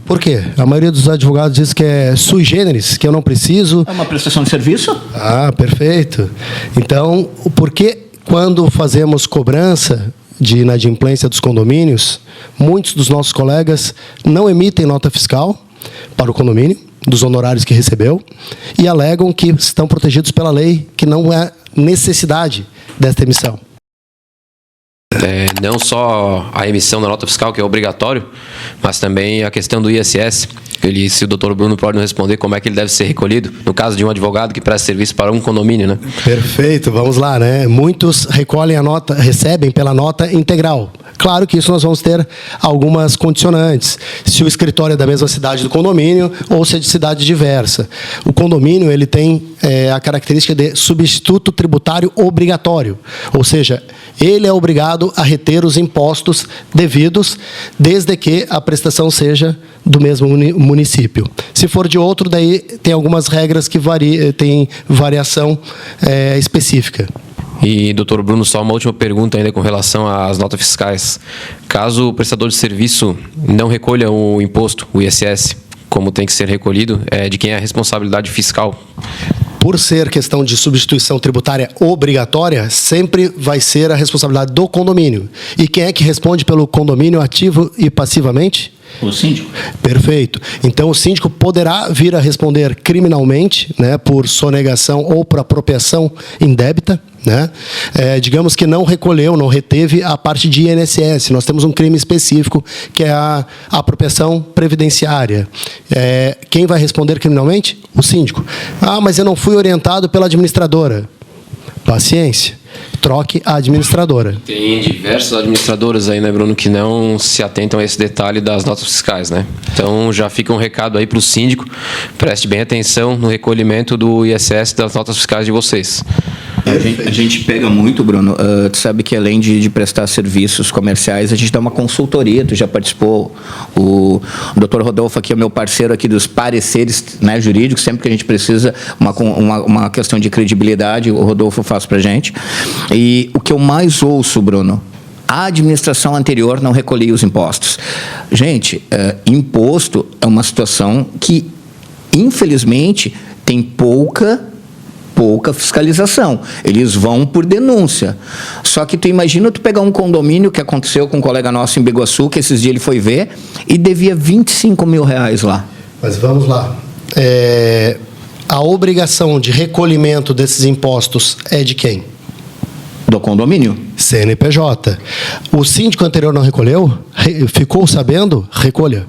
Por quê? A maioria dos advogados diz que é sui generis, que eu não preciso. É uma prestação de serviço? Ah, perfeito. Então, por que quando fazemos cobrança de inadimplência dos condomínios, muitos dos nossos colegas não emitem nota fiscal para o condomínio, dos honorários que recebeu, e alegam que estão protegidos pela lei, que não é necessidade desta emissão? Não só a emissão da nota fiscal, que é obrigatório, mas também a questão do ISS. Se o doutor Bruno pode nos responder como é que ele deve ser recolhido, no caso de um advogado que presta serviço para um condomínio, né? Perfeito, vamos lá, né? Muitos recolhem a nota, recebem pela nota integral. Claro que isso nós vamos ter algumas condicionantes. Se o escritório é da mesma cidade do condomínio ou se é de cidade diversa. O condomínio ele tem a característica de substituto tributário obrigatório. Ou seja, ele é obrigado a reter os impostos devidos, desde que a prestação seja do mesmo município. Se for de outro, daí tem algumas regras que tem variação específica. E, doutor Bruno, só uma última pergunta ainda com relação às notas fiscais. Caso o prestador de serviço não recolha o imposto, o ISS, como tem que ser recolhido, de quem é a responsabilidade fiscal? Por ser questão de substituição tributária obrigatória, sempre vai ser a responsabilidade do condomínio. E quem é que responde pelo condomínio ativo e passivamente? O síndico. Perfeito. Então, o síndico poderá vir a responder criminalmente, né, por sonegação ou por apropriação indébita, né? Digamos que não recolheu, não reteve a parte de INSS. Nós temos um crime específico, que é a apropriação previdenciária. Quem vai responder criminalmente? O síndico. Ah, mas eu não fui orientado pela administradora. Paciência. Troque a administradora. Tem diversas administradoras aí, né, Bruno, que não se atentam a esse detalhe das notas fiscais, né? Então, já fica um recado aí para o síndico, preste bem atenção no recolhimento do ISS das notas fiscais de vocês. A gente pega muito, Bruno. Tu sabe que além de prestar serviços comerciais, a gente dá uma consultoria. Tu já participou. O Dr. Rodolfo aqui é meu parceiro aqui dos pareceres, né, jurídicos. Sempre que a gente precisa uma questão de credibilidade, o Rodolfo faz pra gente. E o que eu mais ouço, Bruno, a administração anterior não recolhia os impostos. Gente, imposto é uma situação que, infelizmente, tem pouca fiscalização. Eles vão por denúncia. Só que tu imagina tu pegar um condomínio que aconteceu com um colega nosso em Biguaçu, que esses dias ele foi ver, e devia 25 mil reais lá. Mas vamos lá. A obrigação de recolhimento desses impostos é de quem? Do condomínio? CNPJ. O síndico anterior não recolheu? Ficou sabendo? Recolha.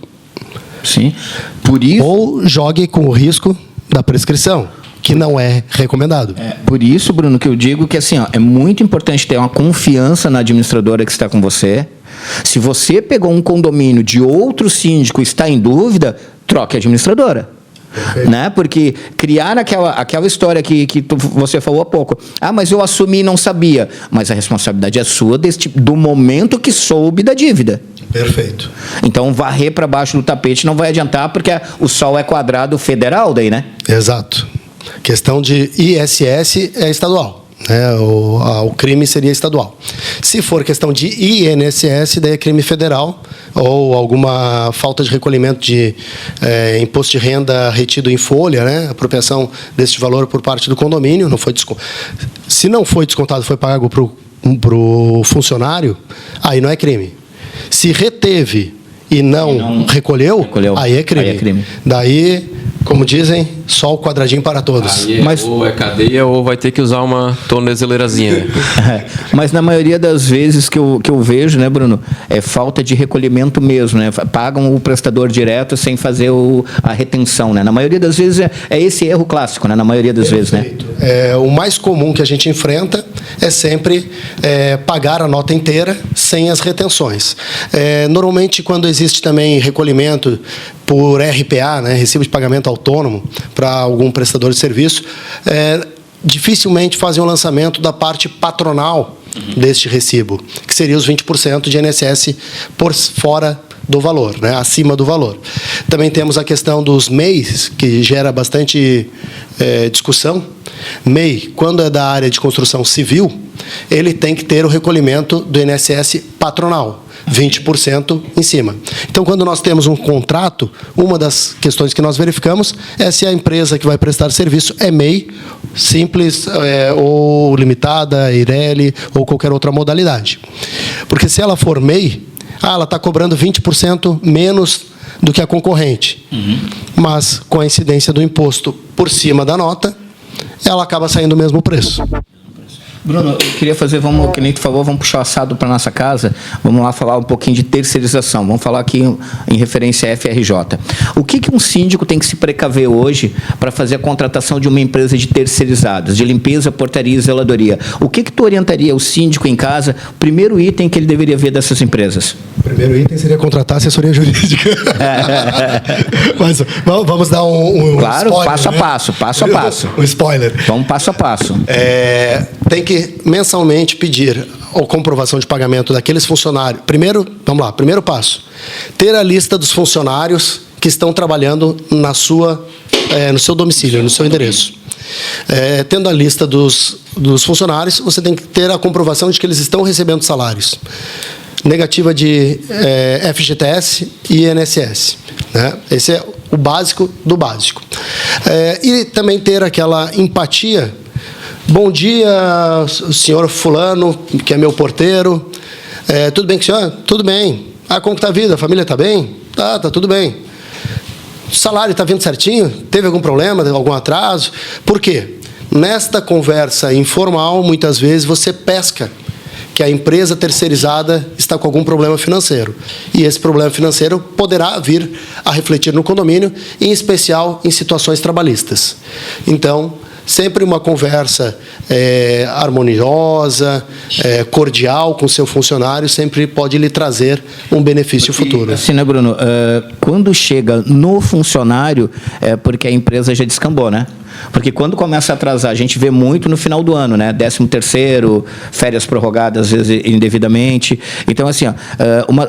Sim. Por isso... Ou jogue com o risco da prescrição, que não é recomendado. Por isso, Bruno, que eu digo que assim, é muito importante ter uma confiança na administradora que está com você. Se você pegou um condomínio de outro síndico e está em dúvida, troque a administradora. Né? Porque criar aquela história que você falou há pouco. Mas eu assumi e não sabia. Mas a responsabilidade é sua do momento que soube da dívida. Perfeito. Então, varrer para baixo do tapete não vai adiantar, porque o sol é quadrado federal daí, né? Exato. Questão de ISS é estadual. O crime seria estadual. Se for questão de INSS, daí é crime federal, ou alguma falta de recolhimento de imposto de renda retido em folha, né? Apropriação deste valor por parte do condomínio. Se não foi descontado, foi pago para o funcionário, aí não é crime. Se reteve e não recolheu, aí é crime. Daí, como dizem, só o quadradinho para todos. Mas ou é cadeia ou vai ter que usar uma tornozeleirazinha. Mas na maioria das vezes que eu vejo, né, Bruno, é falta de recolhimento mesmo, né? Pagam o prestador direto sem fazer a retenção, né? Na maioria das vezes é esse erro clássico, né? Na maioria das vezes, né? O mais comum que a gente enfrenta é sempre pagar a nota inteira sem as retenções. Normalmente, quando existe também recolhimento por RPA, né, recibo de pagamento autônomo, para algum prestador de serviço, dificilmente fazem o lançamento da parte patronal deste recibo, que seria os 20% de INSS por fora do valor, né, acima do valor. Também temos a questão dos MEIs, que gera bastante discussão. MEI, quando é da área de construção civil, ele tem que ter o recolhimento do INSS patronal, 20% em cima. Então, quando nós temos um contrato, uma das questões que nós verificamos é se a empresa que vai prestar serviço é MEI, simples, ou limitada, Eireli, ou qualquer outra modalidade. Porque se ela for MEI, ela está cobrando 20% menos do que a concorrente. Mas, com a incidência do imposto por cima da nota, ela acaba saindo o mesmo preço. Bruno, eu queria fazer, que nem tu falou, vamos puxar o assado para nossa casa, vamos lá falar um pouquinho de terceirização, vamos falar aqui em referência à FRJ. O que um síndico tem que se precaver hoje para fazer a contratação de uma empresa de terceirizados, de limpeza, portaria e zeladoria? O que tu orientaria o síndico em casa, o primeiro item que ele deveria ver dessas empresas? O primeiro item seria contratar assessoria jurídica. Mas vamos dar um claro, spoiler, passo a passo, passo a passo. Um spoiler. Vamos passo a passo. Tem que mensalmente pedir a comprovação de pagamento daqueles funcionários. Primeiro passo. Ter a lista dos funcionários que estão trabalhando no seu domicílio, no seu endereço. Tendo a lista dos funcionários, você tem que ter a comprovação de que eles estão recebendo salários. Negativa de FGTS e INSS. Né? Esse é o básico do básico. E também ter aquela empatia. Bom dia, senhor fulano, que é meu porteiro. Tudo bem com o senhor? Tudo bem. Como está a vida? A família está bem? Tá tudo bem. O salário está vindo certinho? Teve algum problema, algum atraso? Por quê? Nesta conversa informal, muitas vezes você pesca que a empresa terceirizada está com algum problema financeiro. E esse problema financeiro poderá vir a refletir no condomínio, em especial em situações trabalhistas. Então, sempre uma conversa harmoniosa, cordial com seu funcionário, sempre pode lhe trazer um benefício futuro. Assim, né, Bruno? Quando chega no funcionário, é porque a empresa já descambou, né? Porque quando começa a atrasar, a gente vê muito no final do ano, né? 13º, férias prorrogadas, às vezes indevidamente. Então, assim, ó,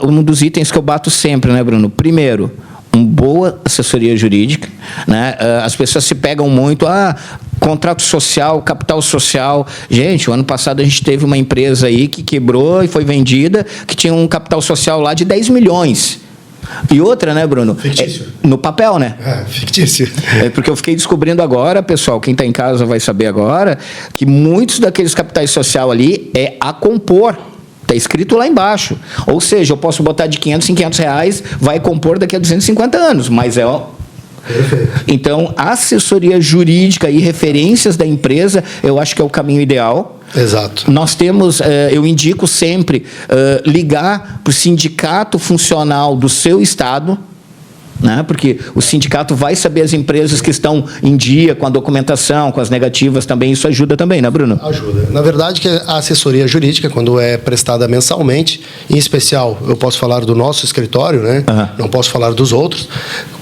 um dos itens que eu bato sempre, né, Bruno? Primeiro, uma boa assessoria jurídica, né? As pessoas se pegam muito, contrato social, capital social. Gente, o ano passado a gente teve uma empresa aí que quebrou e foi vendida, que tinha um capital social lá de 10 milhões. E outra, né, Bruno? Fictício. No papel, né? Fictício. Porque eu fiquei descobrindo agora, pessoal, quem está em casa vai saber agora, que muitos daqueles capitais social ali é a compor. Está escrito lá embaixo. Ou seja, eu posso botar de 500 em 500 reais, vai compor daqui a 250 anos, mas Perfeito. Então, a assessoria jurídica e referências da empresa, eu acho que é o caminho ideal. Exato. Nós temos, eu indico sempre, ligar para o sindicato funcional do seu estado, né? Porque o sindicato vai saber as empresas que estão em dia com a documentação, com as negativas também, isso ajuda também, né, Bruno? Ajuda. Na verdade, que a assessoria jurídica, quando é prestada mensalmente, em especial, eu posso falar do nosso escritório, né? Não posso falar dos outros.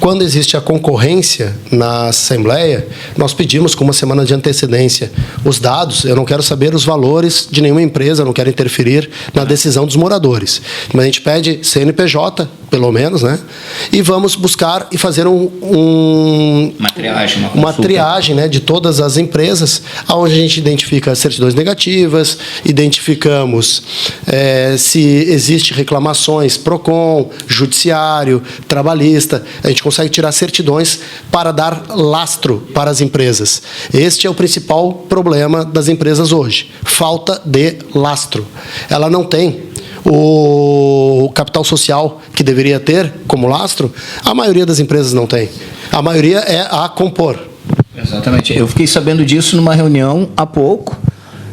Quando existe a concorrência na Assembleia, nós pedimos com uma semana de antecedência os dados. Eu não quero saber os valores de nenhuma empresa, não quero interferir na decisão dos moradores. Mas a gente pede CNPJ, pelo menos, né? E vamos buscar e fazer uma triagem, né, de todas as empresas, onde a gente identifica certidões negativas, identificamos se existe reclamações PROCON, judiciário, trabalhista. A gente consegue tirar certidões para dar lastro para as empresas. Este é o principal problema das empresas hoje, falta de lastro. Ela não tem o capital social que deveria ter como lastro, a maioria das empresas não tem. A maioria é a compor. Exatamente. Eu fiquei sabendo disso numa reunião há pouco,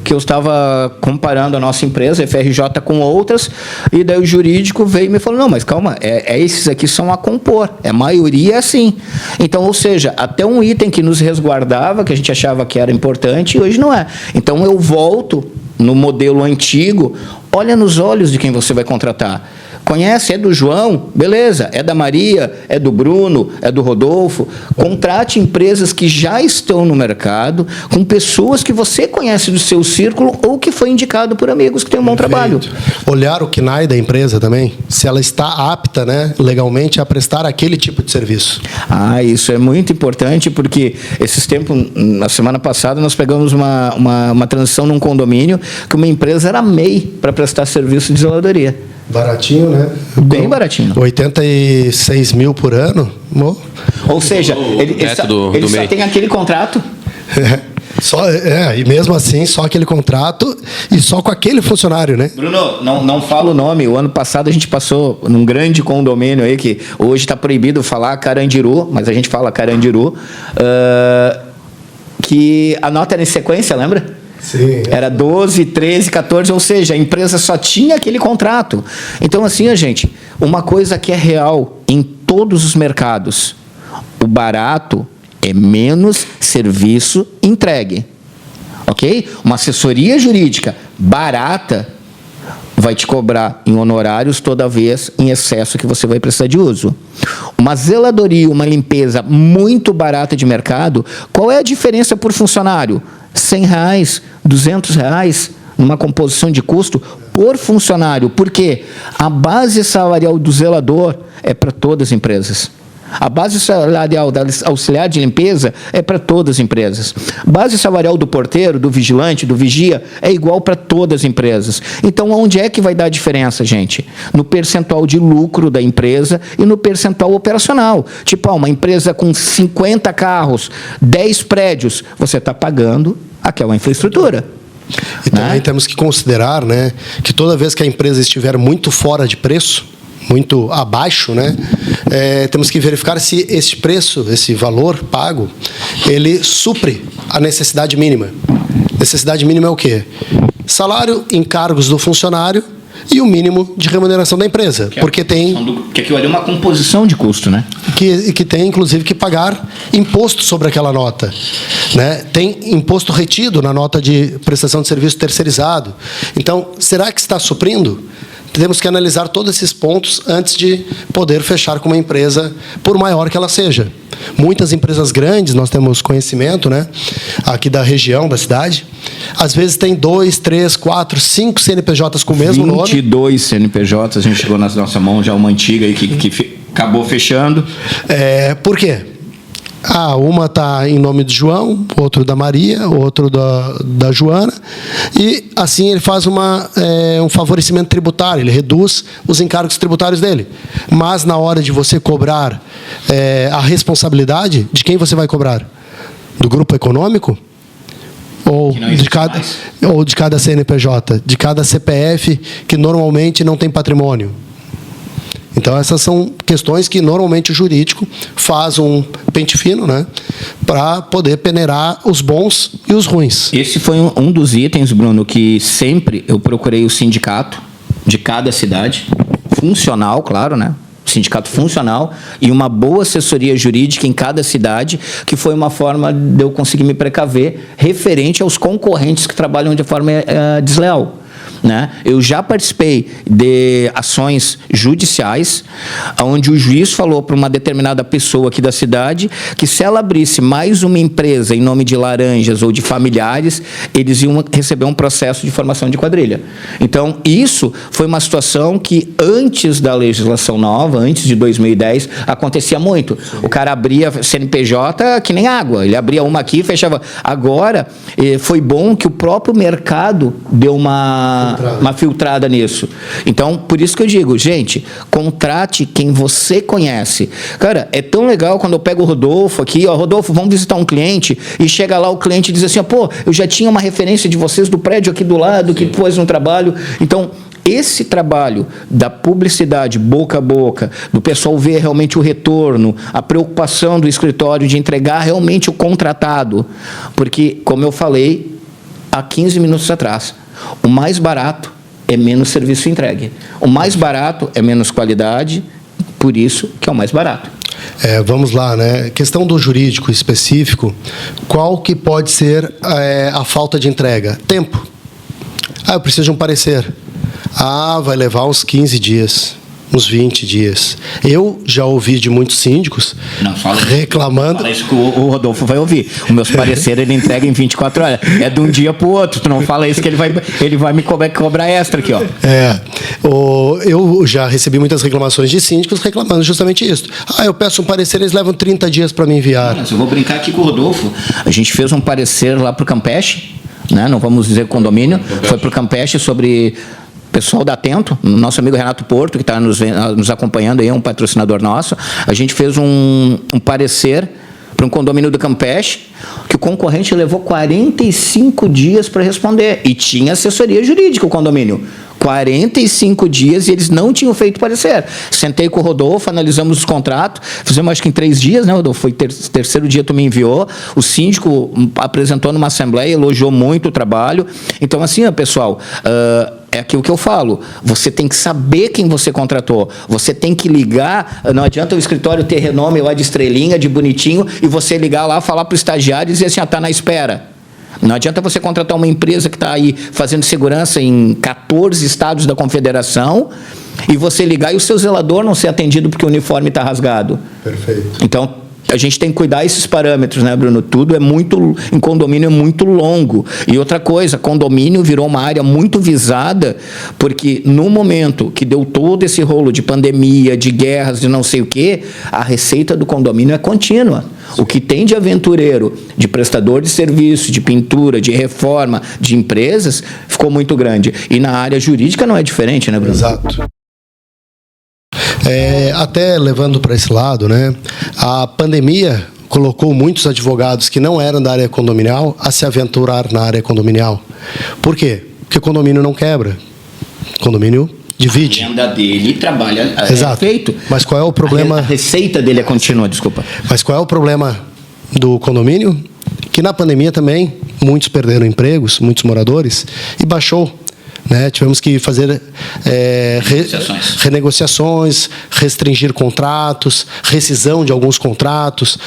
que eu estava comparando a nossa empresa, a FRJ, com outras, e daí o jurídico veio e me falou, não, mas calma, esses aqui são a compor, a maioria é assim. Então, ou seja, até um item que nos resguardava, que a gente achava que era importante, hoje não é. Então, eu volto no modelo antigo, olha nos olhos de quem você vai contratar. Conhece? É do João? Beleza. É da Maria? É do Bruno? É do Rodolfo? Contrate empresas que já estão no mercado, com pessoas que você conhece do seu círculo ou que foi indicado por amigos que têm um bom trabalho. Olhar o KNAI da empresa também, se ela está apta, né, legalmente a prestar aquele tipo de serviço. Isso é muito importante, porque esses tempos, na semana passada, nós pegamos uma transição num condomínio que uma empresa era MEI para prestar serviço de zeladoria. Baratinho, né? Bem baratinho. 86 mil por ano. Ou seja, ele só tem aquele contrato. E mesmo assim, só aquele contrato e só com aquele funcionário, né? Bruno, não fala o nome. O ano passado a gente passou num grande condomínio aí, que hoje está proibido falar Carandiru, mas a gente fala Carandiru, que a nota era em sequência, lembra? Sim. Era 12, 13, 14, ou seja, a empresa só tinha aquele contrato. Então, assim, gente, uma coisa que é real em todos os mercados, o barato é menos serviço entregue, ok? Uma assessoria jurídica barata vai te cobrar em honorários toda vez em excesso que você vai precisar de uso. Uma zeladoria, uma limpeza muito barata de mercado, qual é a diferença por funcionário? R$100, R$200 numa composição de custo por funcionário. Por quê? A base salarial do zelador é para todas as empresas. A base salarial da auxiliar de limpeza é para todas as empresas. Base salarial do porteiro, do vigilante, do vigia, é igual para todas as empresas. Então, onde é que vai dar a diferença, gente? No percentual de lucro da empresa e no percentual operacional. Tipo, uma empresa com 50 carros, 10 prédios, você está pagando aquela infraestrutura. E também temos que considerar, né, que toda vez que a empresa estiver muito fora de preço, muito abaixo, né, temos que verificar se esse preço, esse valor pago, ele supre a necessidade mínima. Necessidade mínima é o quê? Salário, encargos do funcionário, e o mínimo de remuneração da empresa. Porque tem... Porque aquilo ali é uma composição de custo, né? Que tem, inclusive, que pagar imposto sobre aquela nota. Né? Tem imposto retido na nota de prestação de serviço terceirizado. Então, será que está suprindo? Temos que analisar todos esses pontos antes de poder fechar com uma empresa, por maior que ela seja. Muitas empresas grandes, nós temos conhecimento, né, aqui da região, da cidade, às vezes tem 2, 3, 4, 5 CNPJs com o mesmo 22 nome. 22 CNPJs, a gente chegou na nossa mão já uma antiga aí que acabou fechando. Por quê? Uma está em nome de João, outro da Maria, outro da Joana, e assim ele faz um favorecimento tributário, ele reduz os encargos tributários dele. Mas na hora de você cobrar a responsabilidade, de quem você vai cobrar? Do grupo econômico? Ou de cada CNPJ? De cada CPF que normalmente não tem patrimônio? Então, essas são questões que, normalmente, o jurídico faz um pente fino, né, para poder peneirar os bons e os ruins. Esse foi um dos itens, Bruno, que sempre eu procurei o sindicato de cada cidade, funcional, claro, né? Sindicato funcional e uma boa assessoria jurídica em cada cidade, que foi uma forma de eu conseguir me precaver referente aos concorrentes que trabalham de forma desleal. Né? Eu já participei de ações judiciais onde o juiz falou para uma determinada pessoa aqui da cidade que se ela abrisse mais uma empresa em nome de laranjas ou de familiares, eles iam receber um processo de formação de quadrilha. Então, isso foi uma situação que antes da legislação nova, antes de 2010, acontecia muito. O cara abria CNPJ que nem água, ele abria uma aqui e fechava. Agora, foi bom que o próprio mercado deu uma filtrada nisso. Então, por isso que eu digo, gente, contrate quem você conhece. Cara, é tão legal quando eu pego o Rodolfo aqui, Rodolfo, vamos visitar um cliente, e chega lá o cliente e diz assim, pô, eu já tinha uma referência de vocês do prédio aqui do lado, que pôs um trabalho. Então, esse trabalho da publicidade boca a boca, do pessoal ver realmente o retorno, a preocupação do escritório de entregar realmente o contratado, porque, como eu falei há 15 minutos atrás, o mais barato é menos serviço entregue. O mais barato é menos qualidade, por isso que é o mais barato. Vamos lá, né? Questão do jurídico específico, qual que pode ser a falta de entrega? Tempo. Eu preciso de um parecer. Vai levar uns 15 dias. Uns 20 dias. Eu já ouvi de muitos síndicos reclamando... Fala isso que o Rodolfo vai ouvir. O meu parecer ele entrega em 24 horas. É de um dia para o outro. Tu não fala isso que ele vai me cobrar extra aqui, ó. Eu já recebi muitas reclamações de síndicos reclamando justamente isso. Eu peço um parecer, eles levam 30 dias para me enviar. Eu vou brincar aqui com o Rodolfo. A gente fez um parecer lá para o Campeche, né? Não vamos dizer condomínio. Foi para o Campeche sobre... pessoal da Atento, nosso amigo Renato Porto, que está nos acompanhando aí, é um patrocinador nosso, a gente fez um parecer para um condomínio do Campeche, que o concorrente levou 45 dias para responder, e tinha assessoria jurídica o condomínio. 45 dias e eles não tinham feito parecer. Sentei com o Rodolfo, analisamos os contratos, fizemos acho que em 3 dias, né, Rodolfo? Foi terceiro dia tu me enviou, o síndico apresentou numa assembleia, elogiou muito o trabalho. Então, assim, pessoal, é aquilo que eu falo, você tem que saber quem você contratou, você tem que ligar, não adianta o escritório ter renome lá de estrelinha, de bonitinho, e você ligar lá, falar para o estagiário e dizer assim, está na espera. Não adianta você contratar uma empresa que está aí fazendo segurança em 14 estados da Confederação e você ligar e o seu zelador não ser atendido porque o uniforme está rasgado. Perfeito. Então, a gente tem que cuidar desses parâmetros, né, Bruno? Tudo em condomínio é muito longo. E outra coisa, condomínio virou uma área muito visada, porque no momento que deu todo esse rolo de pandemia, de guerras, de não sei o quê, a receita do condomínio é contínua. O que tem de aventureiro, de prestador de serviço, de pintura, de reforma, de empresas, ficou muito grande. E na área jurídica não é diferente, né, Bruno? Exato. Até levando para esse lado, né, a pandemia colocou muitos advogados que não eram da área condominial a se aventurar na área condominial. Por quê? Porque o condomínio não quebra. O condomínio divide. A renda dele trabalha. Exato. Feito. Mas qual é o problema? A receita dele é contínua, desculpa. Mas qual é o problema do condomínio? Que na pandemia também muitos perderam empregos, muitos moradores, e baixou né? Tivemos que fazer renegociações, restringir contratos, rescisão de alguns contratos,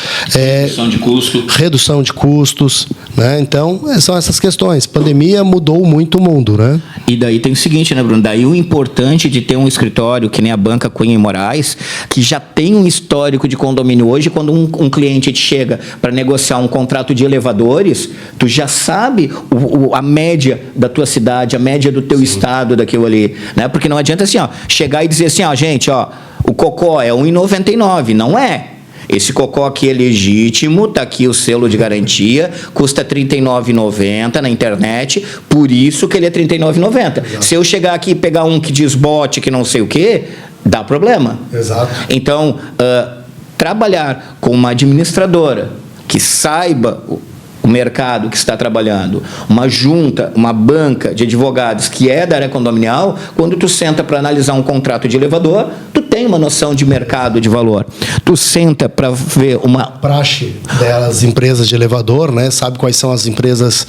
redução de custos, né? Então, são essas questões. Pandemia mudou muito o mundo, né? E daí tem o seguinte, né, Bruno? Daí o importante de ter um escritório que nem a Banca Cunha e Moraes, que já tem um histórico de condomínio hoje, quando um cliente te chega para negociar um contrato de elevadores, tu já sabe a média da tua cidade, a média do teu estado daquilo ali, né? Porque não adianta assim, ó, chegar e dizer assim, ó, gente, ó, o cocó é R$1,99, não é? Esse cocó aqui é legítimo, tá aqui o selo de garantia, custa R$39,90 na internet, por isso que ele é R$39,90. Se eu chegar aqui e pegar um que desbote, que não sei o quê, dá problema. Exato. Então, trabalhar com uma administradora que saiba o mercado que está trabalhando, uma junta, uma banca de advogados que é da área condominial, quando tu senta para analisar um contrato de elevador, tu tem uma noção de mercado de valor. Tu senta para ver uma praxe das empresas de elevador, né? Sabe quais são as empresas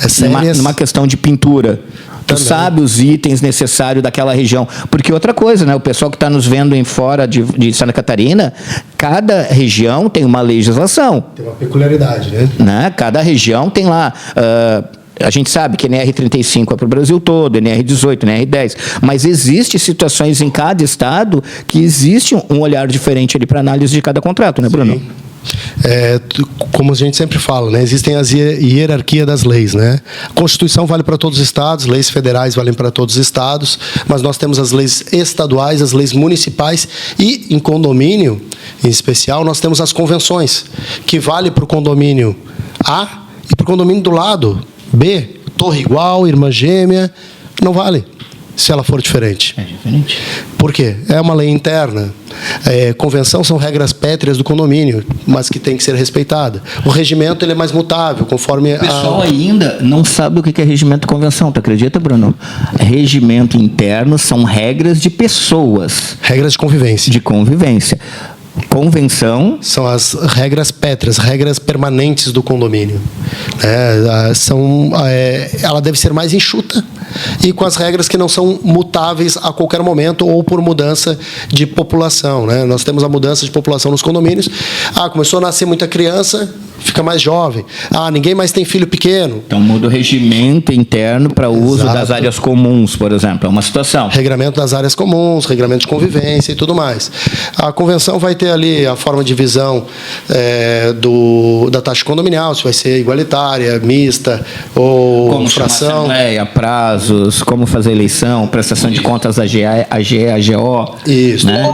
sérias. Numa questão de pintura. Tu sabe os itens necessários daquela região. Porque outra coisa, né? O pessoal que está nos vendo em fora de Santa Catarina, cada região tem uma legislação. Tem uma peculiaridade, né? Cada região tem lá... a gente sabe que NR35 é para o Brasil todo, NR18, NR10, mas existem situações em cada estado que existe um olhar diferente ali para análise de cada contrato, né, Bruno? Sim. Como a gente sempre fala, né? Existem as hierarquia das leis, né? A Constituição vale para todos os estados, leis federais valem para todos os estados, mas nós temos as leis estaduais, as leis municipais e, em condomínio, em especial, nós temos as convenções, que vale para o condomínio A e para o condomínio do lado, B, torre igual, irmã gêmea, não vale, se ela for diferente. É diferente. Por quê? É uma lei interna. Convenção são regras pétreas do condomínio, mas que tem que ser respeitada. O regimento ele é mais mutável, conforme... O pessoal ainda não sabe o que é regimento e convenção, tu acredita, Bruno? Regimento interno são regras de pessoas. Regras de convivência. De convivência. Convenção são as regras pétreas, regras permanentes do condomínio. Ela deve ser mais enxuta e com as regras que não são mutáveis a qualquer momento ou por mudança de população, né? Nós temos a mudança de população nos condomínios. Começou a nascer muita criança, fica mais jovem. Ninguém mais tem filho pequeno. Então muda o regimento interno para o uso das áreas comuns, por exemplo. É uma situação. Regramento das áreas comuns, regramento de convivência e tudo mais. A convenção vai ter ali a forma de divisão da taxa condominial, se vai ser igualitária, mista ou como fração. Assembleia, prazos, como fazer eleição, prestação de contas AGE, AGO. Isso. Né?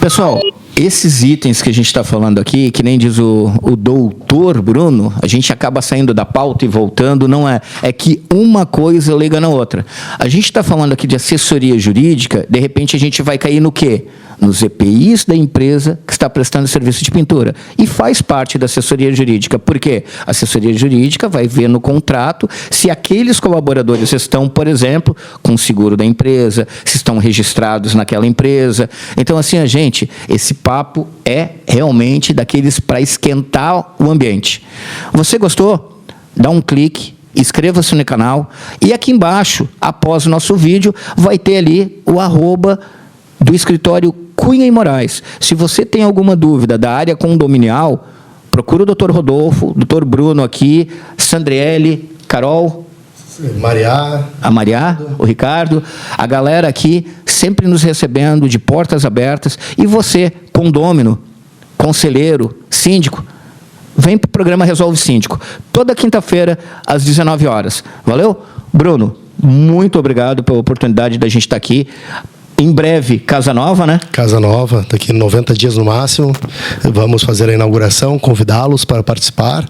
Pessoal, esses itens que a gente está falando aqui, que nem diz o doutor Bruno, a gente acaba saindo da pauta e voltando, não é? É que uma coisa liga na outra. A gente está falando aqui de assessoria jurídica, de repente a gente vai cair no quê? Nos EPIs da empresa que está prestando serviço de pintura. E faz parte da assessoria jurídica. Por quê? A assessoria jurídica vai ver no contrato se aqueles colaboradores estão, por exemplo, com o seguro da empresa, se estão registrados naquela empresa. Então, assim, gente, esse papo é realmente daqueles para esquentar o ambiente. Você gostou? Dá um clique. Inscreva-se no canal. E aqui embaixo, após o nosso vídeo, vai ter ali o @ do escritório Cunha e Moraes. Se você tem alguma dúvida da área condominial, procura o Dr. Rodolfo, Dr. Bruno aqui, Sandriele, Carol, a Maria, o Ricardo, a galera aqui sempre nos recebendo de portas abertas. E você, condômino, conselheiro, síndico, vem para o programa Resolve Síndico, toda quinta-feira, às 19 horas. Valeu? Bruno, muito obrigado pela oportunidade da gente estar aqui. Em breve, Casa Nova, né? Casa Nova, daqui 90 dias no máximo. Vamos fazer a inauguração, convidá-los para participar.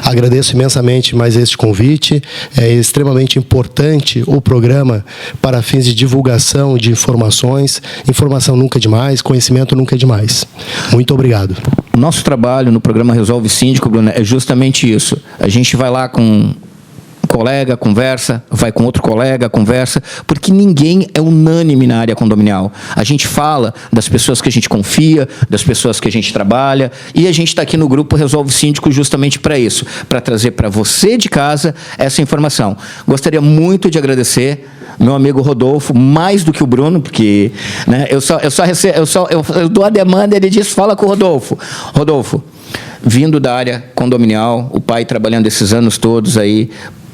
Agradeço imensamente mais este convite. É extremamente importante o programa para fins de divulgação de informações. Informação nunca é demais, conhecimento nunca é demais. Muito obrigado. O nosso trabalho no programa Resolve Síndico, Bruno, é justamente isso. A gente vai lá com colega, conversa, vai com outro colega, conversa, porque ninguém é unânime na área condominial. A gente fala das pessoas que a gente confia, das pessoas que a gente trabalha, e a gente está aqui no Grupo Resolve Síndico justamente para isso, para trazer para você de casa essa informação. Gostaria muito de agradecer meu amigo Rodolfo, mais do que o Bruno, porque, né, eu dou a demanda, ele diz, fala com o Rodolfo. Rodolfo, vindo da área condominial, o pai trabalhando esses anos todos aí,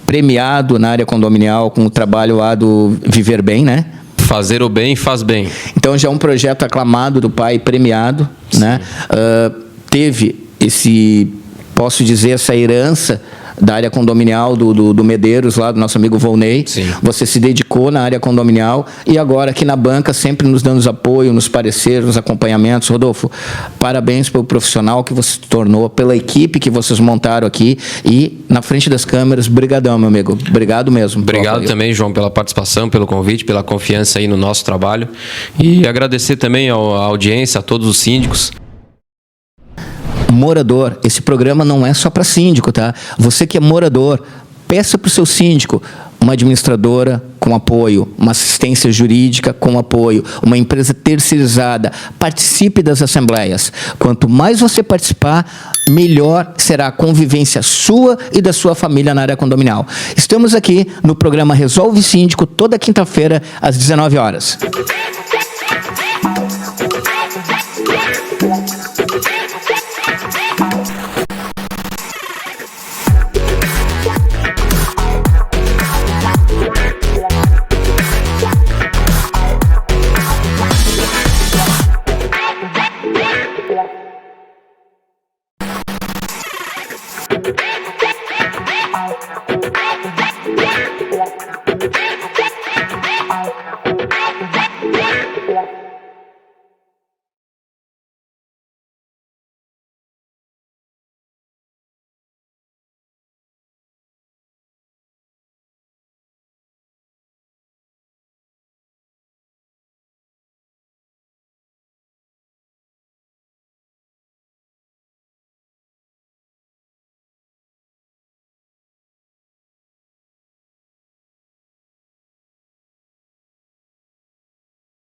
premiado na área condominial com o trabalho lá do Viver Bem, né? Fazer o bem faz bem. Então já é um projeto aclamado do pai, premiado, né? Teve posso dizer, essa herança da área condominial do Medeiros, lá do nosso amigo Volney. Sim. Você se dedicou na área condominial e agora aqui na banca, sempre nos dando apoio, nos pareceres, nos acompanhamentos. Rodolfo, parabéns pelo profissional que você se tornou, pela equipe que vocês montaram aqui e na frente das câmeras. Brigadão, meu amigo. Obrigado mesmo. Obrigado também, João, pela participação, pelo convite, pela confiança aí no nosso trabalho. E agradecer também à audiência, a todos os síndicos. Morador, esse programa não é só para síndico, tá? Você que é morador, peça para o seu síndico uma administradora com apoio, uma assistência jurídica com apoio, uma empresa terceirizada. Participe das assembleias. Quanto mais você participar, melhor será a convivência sua e da sua família na área condominial. Estamos aqui no programa Resolve Síndico, toda quinta-feira, às 19 horas.